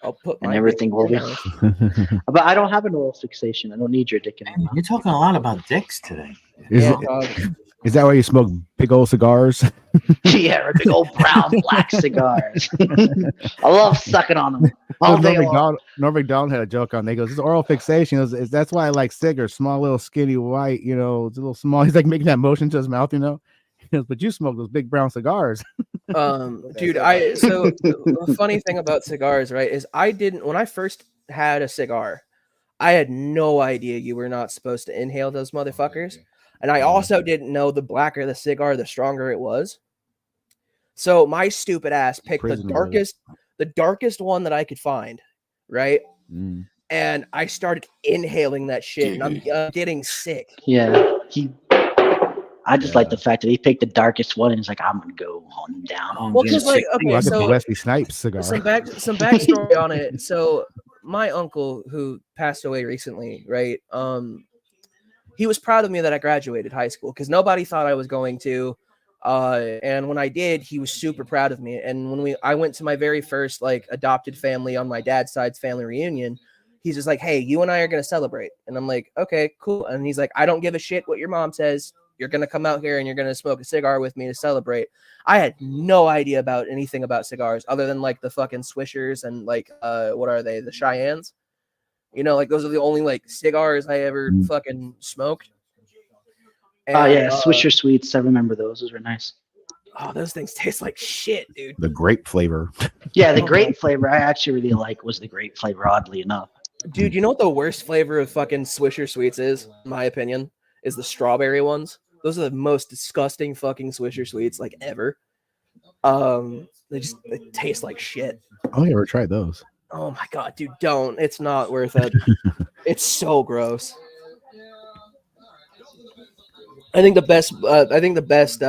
I'll put And my everything dick will in be. my mouth. But I don't have an oral fixation. I don't need your dick in my Man, mouth. you're talking a lot about dicks today. Is Yeah, it- dog. Is that why you smoke big old cigars? Yeah, or big old brown black cigars. I love sucking on them all Norm day long. McDonald, Norm McDonald had a joke on. They goes, "This oral fixation is that's why I like cigars, small, little, skinny, white. You know, it's a little small." He's like making that motion to his mouth, you know. He goes, "But you smoke those big brown cigars." Dude, so the funny thing about cigars, right, is when I first had a cigar, I had no idea you were not supposed to inhale those motherfuckers. And I also didn't know the blacker the cigar, the stronger it was. So my stupid ass picked the darkest one that I could find, right? Mm. And I started inhaling that shit, and I'm getting sick. Yeah, I just like the fact that he picked the darkest one and he's like, I'm gonna go on down. Well, because like, Well, okay, I got the so Wesley Snipes cigar. some backstory on it. So my uncle, who passed away recently, right? He was proud of me that I graduated high school because nobody thought I was going to. And when I did, he was super proud of me. And when I went to my very first like adopted family on my dad's side's family reunion, he's just like, "Hey, you and I are gonna celebrate." And I'm like, "Okay, cool." And he's like, "I don't give a shit what your mom says. You're gonna come out here and you're gonna smoke a cigar with me to celebrate." I had no idea about anything about cigars other than like the fucking Swishers and like what are they? The Cheyennes. You know, like those are the only like cigars I ever fucking smoked. And, Oh yeah, Swisher Sweets. I remember those. Those were nice. Oh, those things taste like shit, dude. The grape flavor. Yeah, the grape flavor I actually really like was the grape flavor, oddly enough. Dude, you know what the worst flavor of fucking Swisher Sweets is, in my opinion? Is the strawberry ones. Those are the most disgusting fucking Swisher Sweets like ever. They taste like shit. I only ever tried those. Oh my god, dude, don't. It's not worth it. It's so gross. I think the best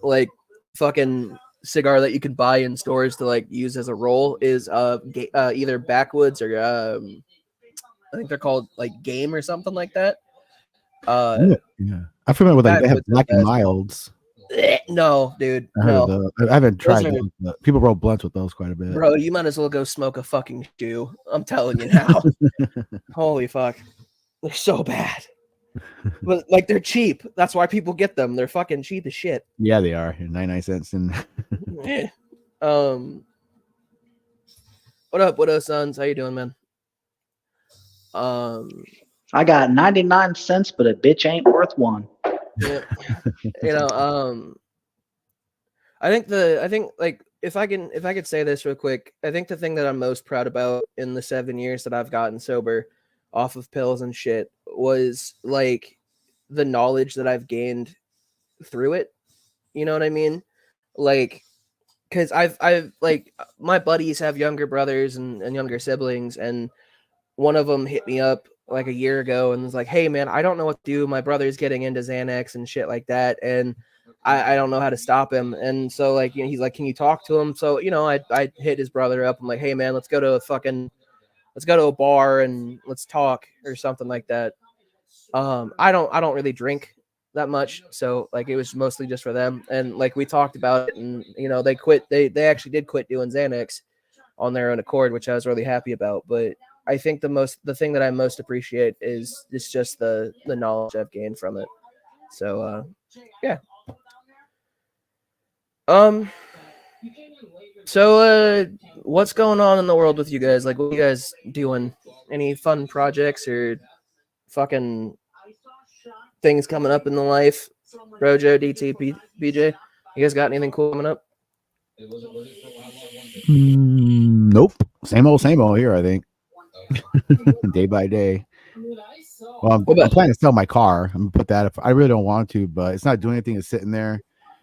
like fucking cigar that you can buy in stores to like use as a roll is either Backwoods or I think they're called like Game or something like that. Yeah, I'm familiar with like they have Black and Milds. No, dude. I haven't tried those, but people roll blunts with those quite a bit. Bro, you might as well go smoke a fucking chew. I'm telling you now. Holy fuck. They're so bad. But like they're cheap. That's why people get them. They're fucking cheap as shit. Yeah, they are. 99 cents and What up, sons? How you doing, man? I got 99 cents, but a bitch ain't worth one. Yeah. You know, I think like if I could say this real quick, I think the thing that I'm most proud about in the 7 years that I've gotten sober off of pills and shit was like the knowledge that I've gained through it. You know what I mean? Like, cause I've like my buddies have younger brothers and younger siblings, and one of them hit me up like a year ago and was like, "Hey man, I don't know what to do. My brother's getting into Xanax and shit like that. And I don't know how to stop him." And so like, you know, he's like, "Can you talk to him?" So, you know, I hit his brother up. I'm like, "Hey man, let's go to a bar and let's talk," or something like that. I don't really drink that much. So like, it was mostly just for them. And like, we talked about it and, you know, they actually did quit doing Xanax on their own accord, which I was really happy about. But I think the thing that I most appreciate is just the knowledge I've gained from it. So, yeah. So, what's going on in the world with you guys? Like, what are you guys doing? Any fun projects or fucking things coming up in the life? Rojo, DT, BJ, you guys got anything cool coming up? Nope. Same old here, I think. Day by day. Well, I'm planning to sell my car. I'm gonna put that up. I really don't want to, but it's not doing anything. It's sitting there.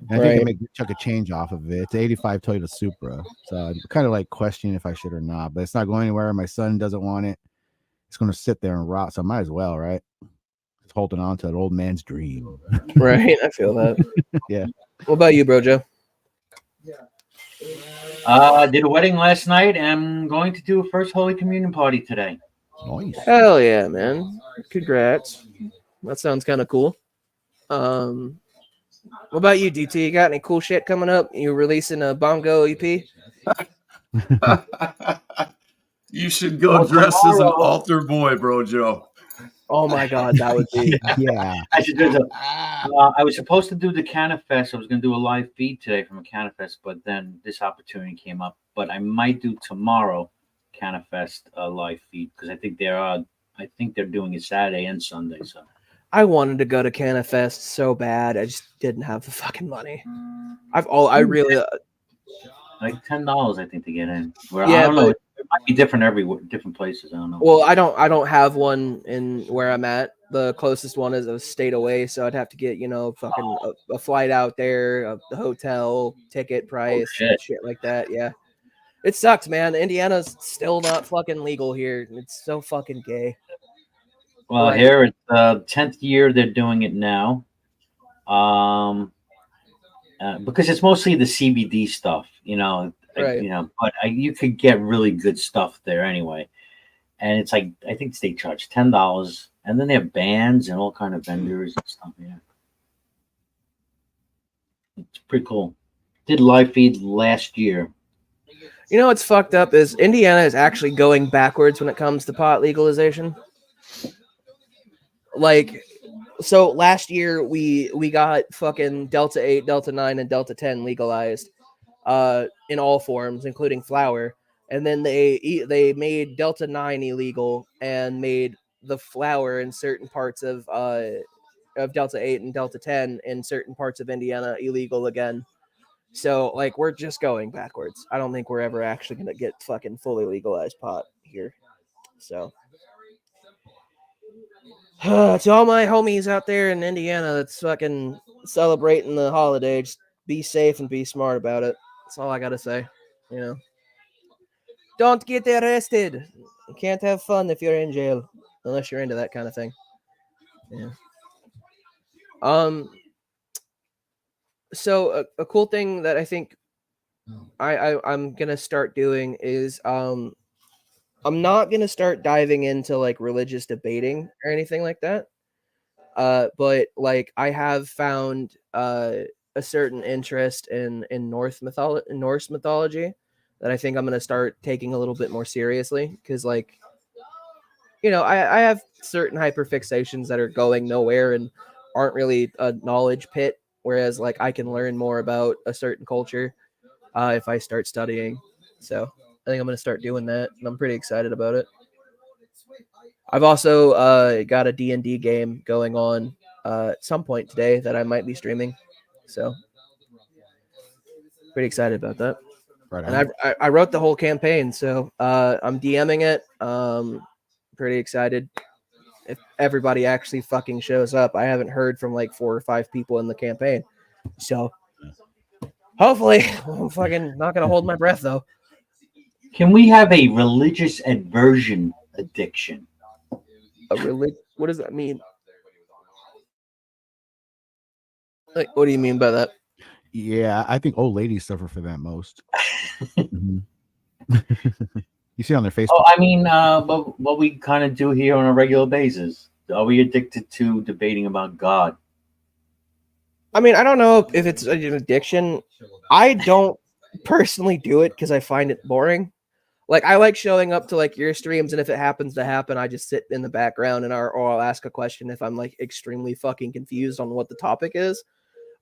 And I think I make a chunk of change off of it. It's an 85 Toyota Supra. So I'm kind of like questioning if I should or not, but it's not going anywhere. My son doesn't want it. It's going to sit there and rot. So I might as well, right? Just holding on to an old man's dream. Right. I feel that. Yeah. What about you, Brojo? Did a wedding last night. And I'm going to do a first Holy Communion party today. Nice. Hell yeah, man. Congrats. That sounds kind of cool. What about you, DT? You got any cool shit coming up? You releasing a Bongo EP? You should go dress as an altar boy, bro, Joe. Oh my god, that would be. Yeah. I should do I was supposed to do the Canifest. I was going to do a live feed today from a Canifest, but then this opportunity came up. But I might do tomorrow Canifest live feed because I think they're doing it Saturday and Sunday. So I wanted to go to Canifest so bad. I just didn't have the fucking money. I really like $10, I think, to get in. Where Yeah, I don't know. but- It might be different different places. I don't know. well, I don't have one in where I'm at. The closest one is a state away, so I'd have to get fucking a flight out there, the hotel ticket price, shit. shit like that. Yeah, it sucks, man. Indiana's still not fucking legal here. It's so fucking gay. Well, Like- here it's 10th year they're doing it now. Because it's mostly the CBD stuff, Right. but you could get really good stuff there anyway. And it's like, I think they charge $10, and then they have bands and all kind of vendors and stuff. Yeah. It's pretty cool. Did live feed last year. You know what's fucked up is Indiana is actually going backwards when it comes to pot legalization. Like, so last year we got fucking Delta 8, Delta 9, and Delta 10 legalized in all forms, including flower. And then they made Delta 9 illegal and made the flower in certain parts of Delta 8 and Delta 10 in certain parts of Indiana illegal again. So, like, we're just going backwards. I don't think we're ever actually going to get fucking fully legalized pot here. So, to all my homies out there in Indiana that's fucking celebrating the holiday, just be safe and be smart about it. That's all I got to say. Don't get arrested. You can't have fun if you're in jail, unless you're into that kind of thing. Yeah. So a cool thing that I think I'm gonna start doing is I'm not gonna start diving into like religious debating or anything like that. But like I have found a certain interest in Norse mythology that I think I'm gonna start taking a little bit more seriously because like I have certain hyperfixations that are going nowhere and aren't really a knowledge pit. Whereas, like, I can learn more about a certain culture if I start studying. So I think I'm going to start doing that, and I'm pretty excited about it. I've also got a D&D game going on at some point today that I might be streaming. So pretty excited about that. Right. And I wrote the whole campaign, so I'm DMing it. Pretty excited. If everybody actually fucking shows up. I haven't heard from like 4 or 5 people in the campaign. So hopefully I'm fucking not gonna hold my breath though. Can we have a religious aversion addiction? What does that mean? Like, what do you mean by that? Yeah, I think old ladies suffer for that most. Mhm. You see on their Facebook. Oh, I mean, what we kind of do here on a regular basis. Are we addicted to debating about God? I mean, I don't know if it's an addiction. I don't personally do it because I find it boring. Like, I like showing up to like your streams, and if it happens to happen, I just sit in the background or I'll ask a question if I'm like extremely fucking confused on what the topic is.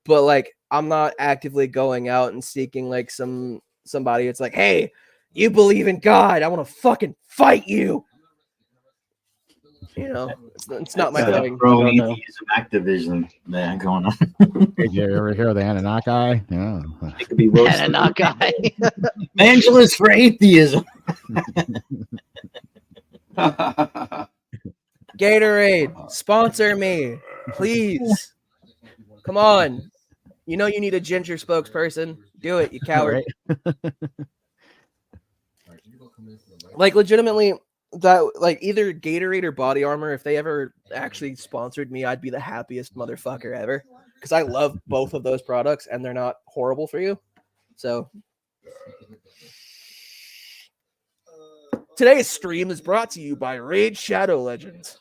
But like, I'm not actively going out and seeking like somebody. It's like, hey, you believe in God, I want to fucking fight you. It's not my thing. Pro atheism activism man going on. Did you ever hear of the Anunnaki? Yeah. It could be roasted. Anunnaki. Evangelist for atheism. Gatorade, sponsor me, please. Come on. You know you need a ginger spokesperson. Do it, you coward. Right. Like, legitimately, that like either Gatorade or Body Armor, if they ever actually sponsored me, I'd be the happiest motherfucker ever. Because I love both of those products and they're not horrible for you. So today's stream is brought to you by Raid Shadow Legends.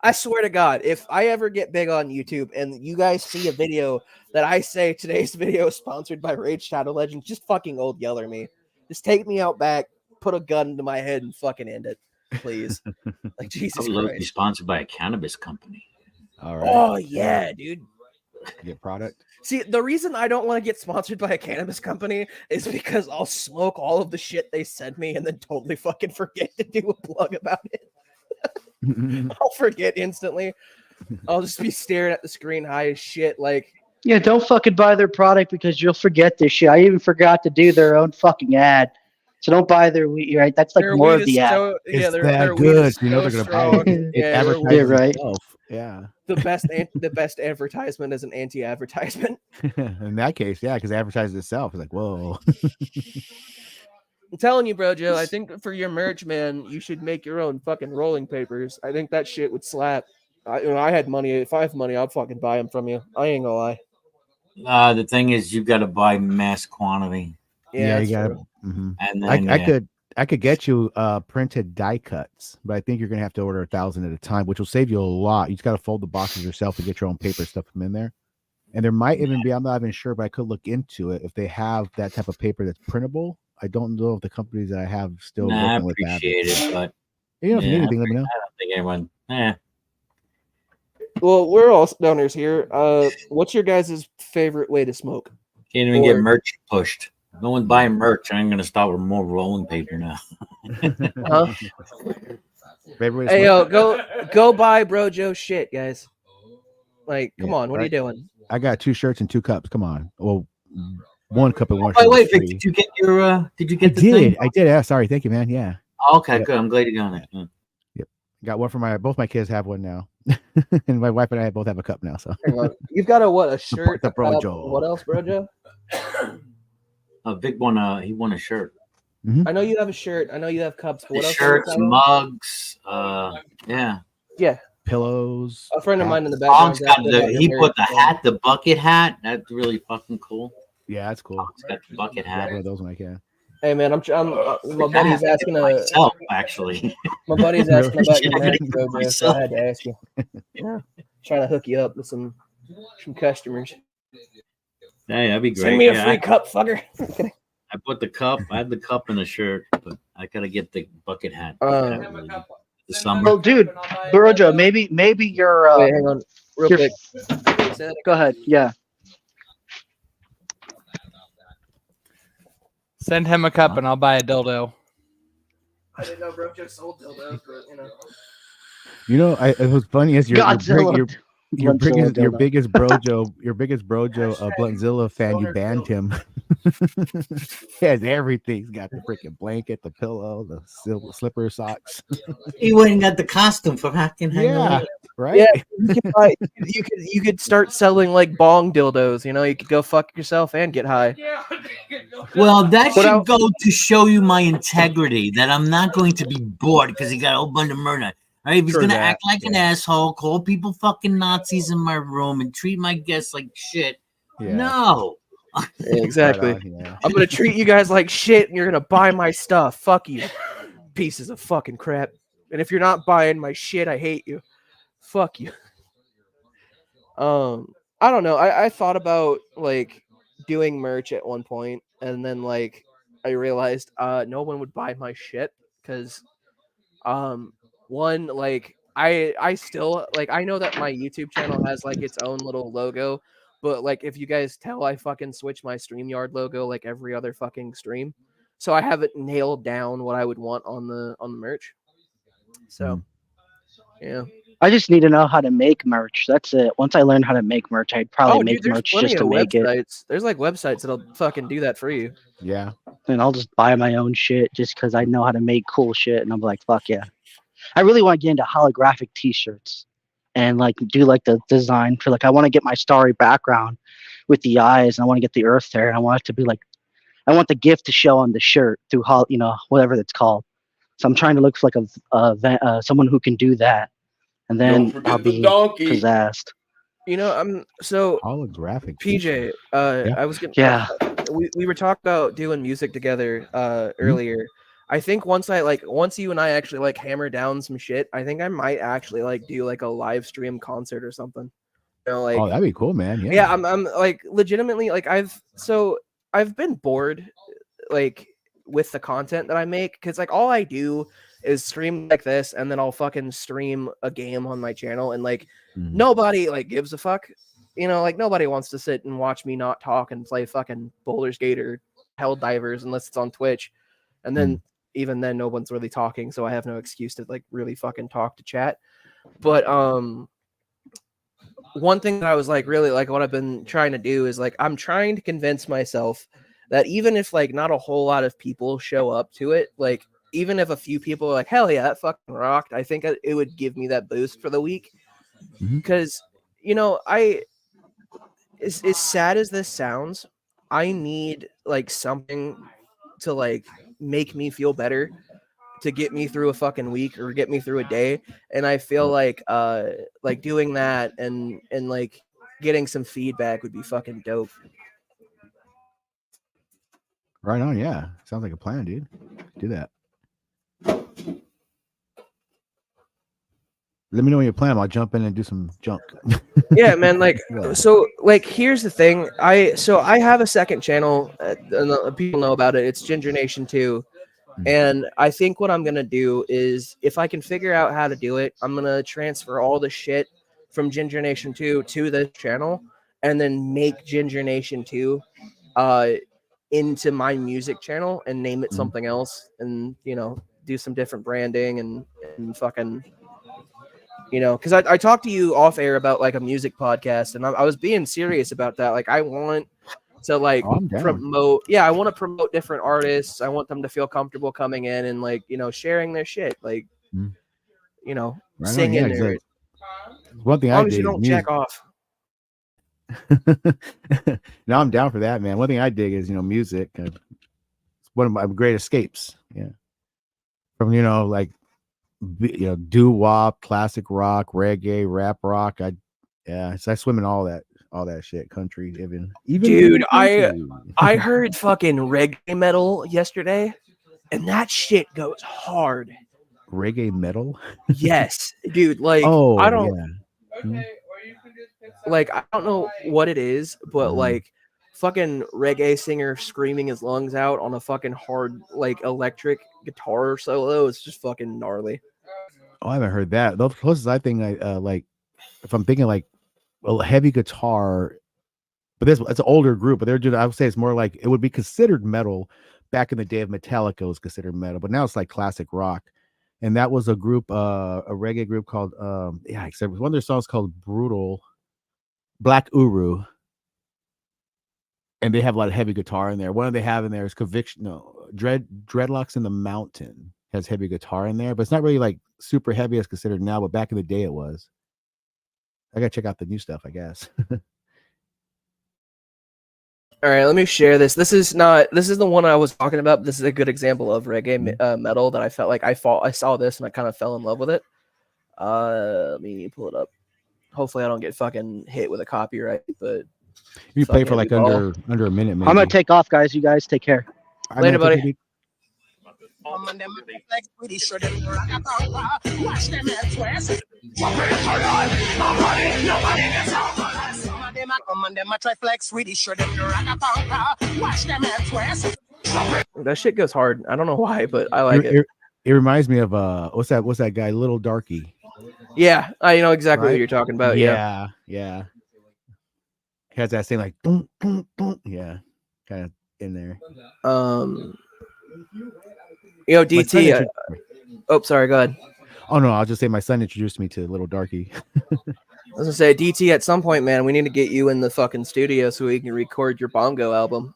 I swear to God, if I ever get big on YouTube and you guys see a video that I say today's video is sponsored by Raid Shadow Legends, just fucking old yeller me. Just take me out back, put a gun to my head, and fucking end it. please. Like I Jesus would love to be Christ. sponsored by a cannabis company. All right. Oh yeah, dude. Get product. See, the reason I don't want to get sponsored by a cannabis company is because I'll smoke all of the shit they send me and then totally fucking forget to do a plug about it. I'll forget instantly. I'll just be staring at the screen high as shit. Like, Yeah, don't fucking buy their product because you'll forget this shit. I even forgot to do their own fucking ad. So don't buy their weed, right? That's like their more weed of the is ad. so It's their that weed good. is You know so they're gonna buy strong. it. It Yeah, advertises Yeah, right. itself. Yeah. the best advertisement is an anti-advertisement. In that case, yeah, because it advertises itself. It's like, whoa. I'm telling you, bro, Joe. I think for your merch, man, you should make your own fucking rolling papers. I think that shit would slap. I had money. If I have money, I'll fucking buy them from you. I ain't gonna lie. The thing is, you got to buy mass quantity, Yeah, you that's gotta. true. Mhm. and then I could get you printed die cuts, but I think you're gonna have to order 1,000 at a time, which will save you a lot. You just gotta fold the boxes yourself and get your own paper, stuff them in there. And there might even be, I'm not even sure, but I could look into it if they have that type of paper that's printable. I don't know if the companies that I have still I working with that. appreciate it, but You know, if you need yeah, anything, let me know. I don't think anyone. Well, we're all stoners here. What's your guys' favorite way to smoke? Can't even get Or- merch pushed. No one's buying merch. I'm gonna start with more rolling paper now. Huh? Favorite way to Hey, smoke? yo, go buy Bro Joe shit, guys. Like, come Yeah, on, what are you right. doing? I got 2 shirts and 2 cups. Come on. Well, 1 cup and 1 By shirt. the way, is Vic, free. did you get your? Did you get the I did. thing? I did. Yeah, sorry. Thank you, man. Yeah. Okay, Yeah. good. I'm glad you got it. Got one for both my kids have one now. And my wife and I both have a cup now. So Hang on. You've got a Support shirt, the a Bro cup, Joe. what else, Bro Joe? Vic won. He won a shirt. I know you have a shirt. I know you have cups. But what The else? shirts, do you have? mugs. Yeah. Yeah, pillows. a friend of mine in the Tom's background. got he put the hat, the bucket hat. That's really fucking cool. Yeah, that's cool. Tom's got the bucket Grab hat. one of those when I can. Hey man, my buddy's asking myself actually. my buddy's asking about your I'm merch, gonna Bro give Joe, so I myself. had to ask you. Yeah, trying to hook you up with some customers. Yeah, that'd be great. Send me a Yeah, free cup, fucker. I put the cup. I had the cup and the shirt, but I gotta get the bucket hat. Um, The summer. Well, dude, Barojo, maybe you're. Wait, hang on, real You're- quick. Say that Go ahead. Yeah. Send him a cup and I'll buy a dildo. I didn't know Bro Joe sold dildos, but you know. You know, it was funny as your Godzilla. Godzilla biggest dildo. your biggest Brojo Bluntzilla fan, you banned him. He has everything. He's got the freaking blanket, the pillow, the slipper socks. He went and got the costume for fucking Yeah, right. Yeah, you could start selling like bong dildos. You know, you could go fuck yourself and get high. Well, that What should else? go to show you my integrity that I'm not going to be bored because he got a whole bunch of murder. Right? If he's True gonna that, act like an asshole, call people fucking Nazis in my room, and treat my guests like shit. Yeah. No. Yeah, exactly. Right on, yeah. I'm gonna treat you guys like shit, and you're gonna buy my stuff. Fuck you, pieces of fucking crap. And if you're not buying my shit, I hate you. Fuck you. I don't know. I thought about like doing merch at one point, and then like I realized no one would buy my shit because one, like I still like I know that my YouTube channel has like its own little logo, but like if you guys tell, I fucking switch my StreamYard logo like every other fucking stream. So I haven't nailed down what I would want on the merch. So yeah. I just need to know how to make merch. That's it. Once I learn how to make merch, I'd probably make there's merch plenty just to of make it. websites. There's like websites that'll fucking do that for you. Yeah. And I'll just buy my own shit just because I know how to make cool shit. And I'm like, fuck yeah. I really want to get into holographic t-shirts and like do like the design for like, I want to get my starry background with the eyes and I want to get the earth there. And I want it to be like, I want the gift to show on the shirt through, whatever that's called. So I'm trying to look for like someone who can do that. And Don't then forget I'll the be donkey. possessed. You know, I'm so Holographic. PJ. Yeah. I was gonna. Yeah. We were talking about doing music together earlier. I think once you and I actually like hammer down some shit, I think I might actually like do like a live stream concert or something. You know, like Oh, that'd be cool, man. Yeah. yeah, I'm like legitimately like I've been bored like with the content that I make because like all I do is stream like this, and then I'll fucking stream a game on my channel, and like Mhm. nobody like gives a fuck. You know, like nobody wants to sit and watch me not talk and play fucking Baldur's Gate or Helldivers unless it's on Twitch. And then even then no one's really talking, so I have no excuse to like really fucking talk to chat. But one thing that I was like really like what I've been trying to do is like I'm trying to convince myself that even if like not a whole lot of people show up to it, like even if a few people are like, hell yeah, that fucking rocked, I think it would give me that boost for the week. Because you know, as sad as this sounds, I need like something to like make me feel better, to get me through a fucking week or get me through a day. And I feel like doing that and like getting some feedback would be fucking dope. Right on, yeah. Sounds like a plan, dude. Do that. Let me know when you plan. I'll jump in and do some junk. Yeah, man. Like, Yeah. so, like, here's the thing. I have a second channel. People know about it. It's Ginger Nation 2. And I think what I'm gonna do is, if I can figure out how to do it, I'm gonna transfer all the shit from Ginger Nation 2 to this channel, and then make Ginger Nation 2 into my music channel and name it something else, and you know, do some different branding and fucking. You know, because I talked to you off air about like a music podcast, and I was being serious about that. Like, I want to like I'm down. promote. Yeah, I want to promote different artists. I want them to feel comfortable coming in and like, you know, sharing their shit. Like, you know, Right on, singing yeah, or exactly. One thing as I long as did you is don't music. jack off. No, I'm down for that, man. One thing I dig is, you know, music. It's one of my great escapes. Yeah. From, you know, like, you know, doo-wop, classic rock, reggae, rap rock. So I swim in all that shit, country, even Dude, country. I heard fucking reggae metal yesterday, and that shit goes hard. Reggae metal. Yes, dude. Like, Oh, I don't yeah. like, I don't know what it is, but like fucking reggae singer screaming his lungs out on a fucking hard like electric guitar solo. It's just fucking gnarly. Oh, I haven't heard that. The closest I think I like, if I'm thinking like a heavy guitar, but it's an older group, but they're doing, I would say it's more like it would be considered metal back in the day of Metallica was considered metal, but now it's like classic rock. And that was a group, a reggae group called except one of their songs called Brutal, Black Uru. And they have a lot of heavy guitar in there. One they have in there is Dreadlocks in the Mountain has heavy guitar in there, but it's not really like super heavy as considered now, but back in the day it was. I gotta check out the new stuff, I guess. All right, let me share this. This is the one I was talking about. But this is a good example of reggae metal that I felt like I saw this and I kind of fell in love with it. Let me pull it up. Hopefully I don't get fucking hit with a copyright, but You play for like under a minute, maybe. I'm gonna take off, guys. You guys take care. Later, buddy. That shit goes hard. I don't know why, but I like it. It reminds me of what's that guy, Little Darky? Yeah, I know exactly Right? what you're talking about. Yeah. He has that same like boom, boom, boom. Yeah, kind of in there. DT. Oh, sorry. Go ahead. Oh no, I'll just say my son introduced me to Little Darky. I was gonna say, DT, at some point, man, we need to get you in the fucking studio so we can record your bongo album.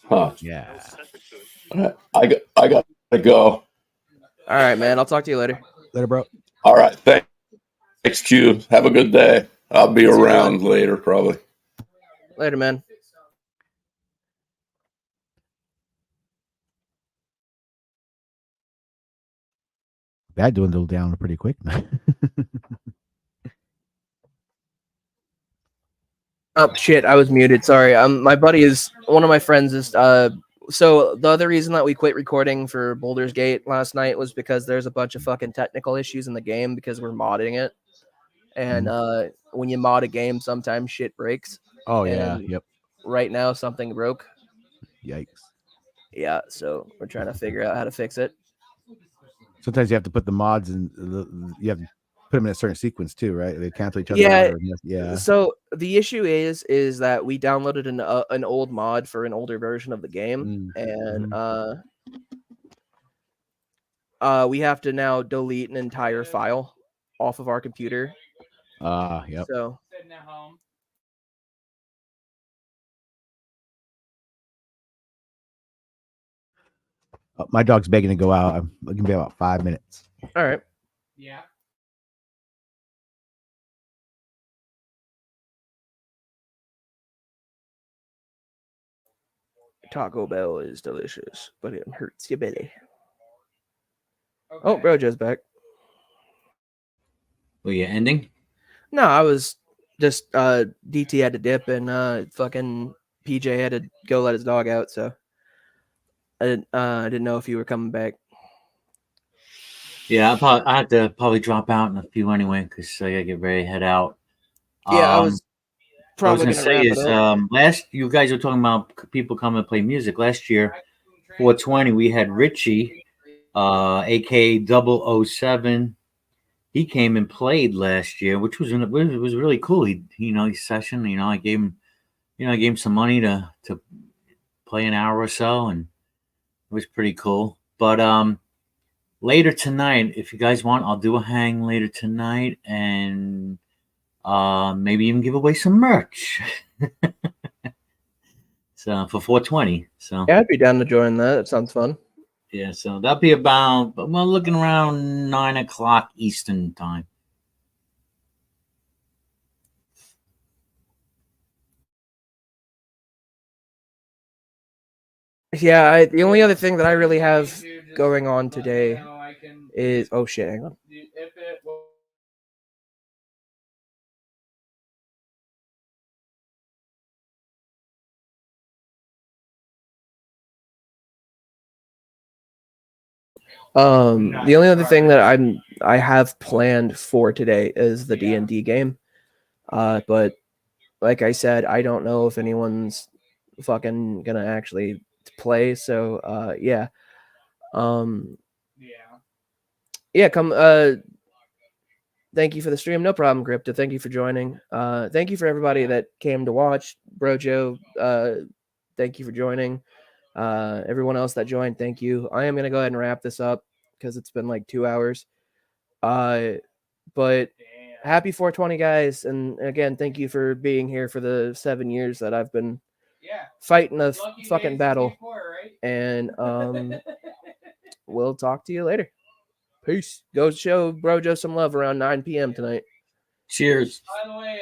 Huh. Yeah. I got to go. All right, man. I'll talk to you later. Later, bro. All right. Thanks, Q. Have a good day. I'll be around later, probably. Later, man. That dwindled down pretty quick. Oh shit, I was muted. Sorry. My buddy is one of my friends is so the other reason that we quit recording for Baldur's Gate last night was because there's a bunch of fucking technical issues in the game because we're modding it. And when you mod a game, sometimes shit breaks. Oh yeah, And yep. Right now something broke. Yikes. Yeah, so we're trying to figure out how to fix it. Sometimes you have to put the mods in. You have to put them in a certain sequence too, right? They cancel each other Yeah. out. Yeah. So the issue is that we downloaded an old mod for an older version of the game, and we have to now delete an entire file off of our computer. Yep. So Sitting at home. My dog's begging to go out. I'm gonna be about 5 minutes. all right. Yeah. Taco Bell is delicious, but it hurts your belly. Oh, Brojo's back. Were you ending? No, I was just DT had to dip and fucking PJ had to go let his dog out, so I didn't know if you were coming back. Yeah, I have to probably drop out in a few anyway because I gotta get ready to head out. Yeah, I was probably what I was gonna say is last you guys were talking about people coming to play music. Last year, 420, we had Richie, aka 007. He came and played last year, which was really cool. He session. I gave him some money to play an hour or so, and it was pretty cool. But later tonight, if you guys want, I'll do a hang later tonight, and maybe even give away some merch. So for 420. So yeah, I'd be down to join that. That sounds fun. Yeah, so that'll be about looking around 9:00 Eastern time. Yeah, the only other thing that I really have going on today is oh shit, hang on. If it The only other thing that I have planned for today is the D&D game. But like I said, I don't know if anyone's fucking gonna actually play. So yeah. Yeah, come thank you for the stream. No problem, Crypto. Thank you for joining. Thank you for everybody that came to watch. Brojo, thank you for joining. Everyone else that joined, thank you. I am gonna go ahead and wrap this up because it's been like 2 hours. But happy 420, guys, and again, thank you for being here for the 7 years that I've been fighting a fucking battle. And we'll talk to you later. Peace. Go show Brojo some love around 9 p.m. tonight. Cheers. By the way,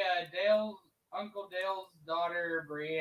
Uncle Dale's daughter, Brienne.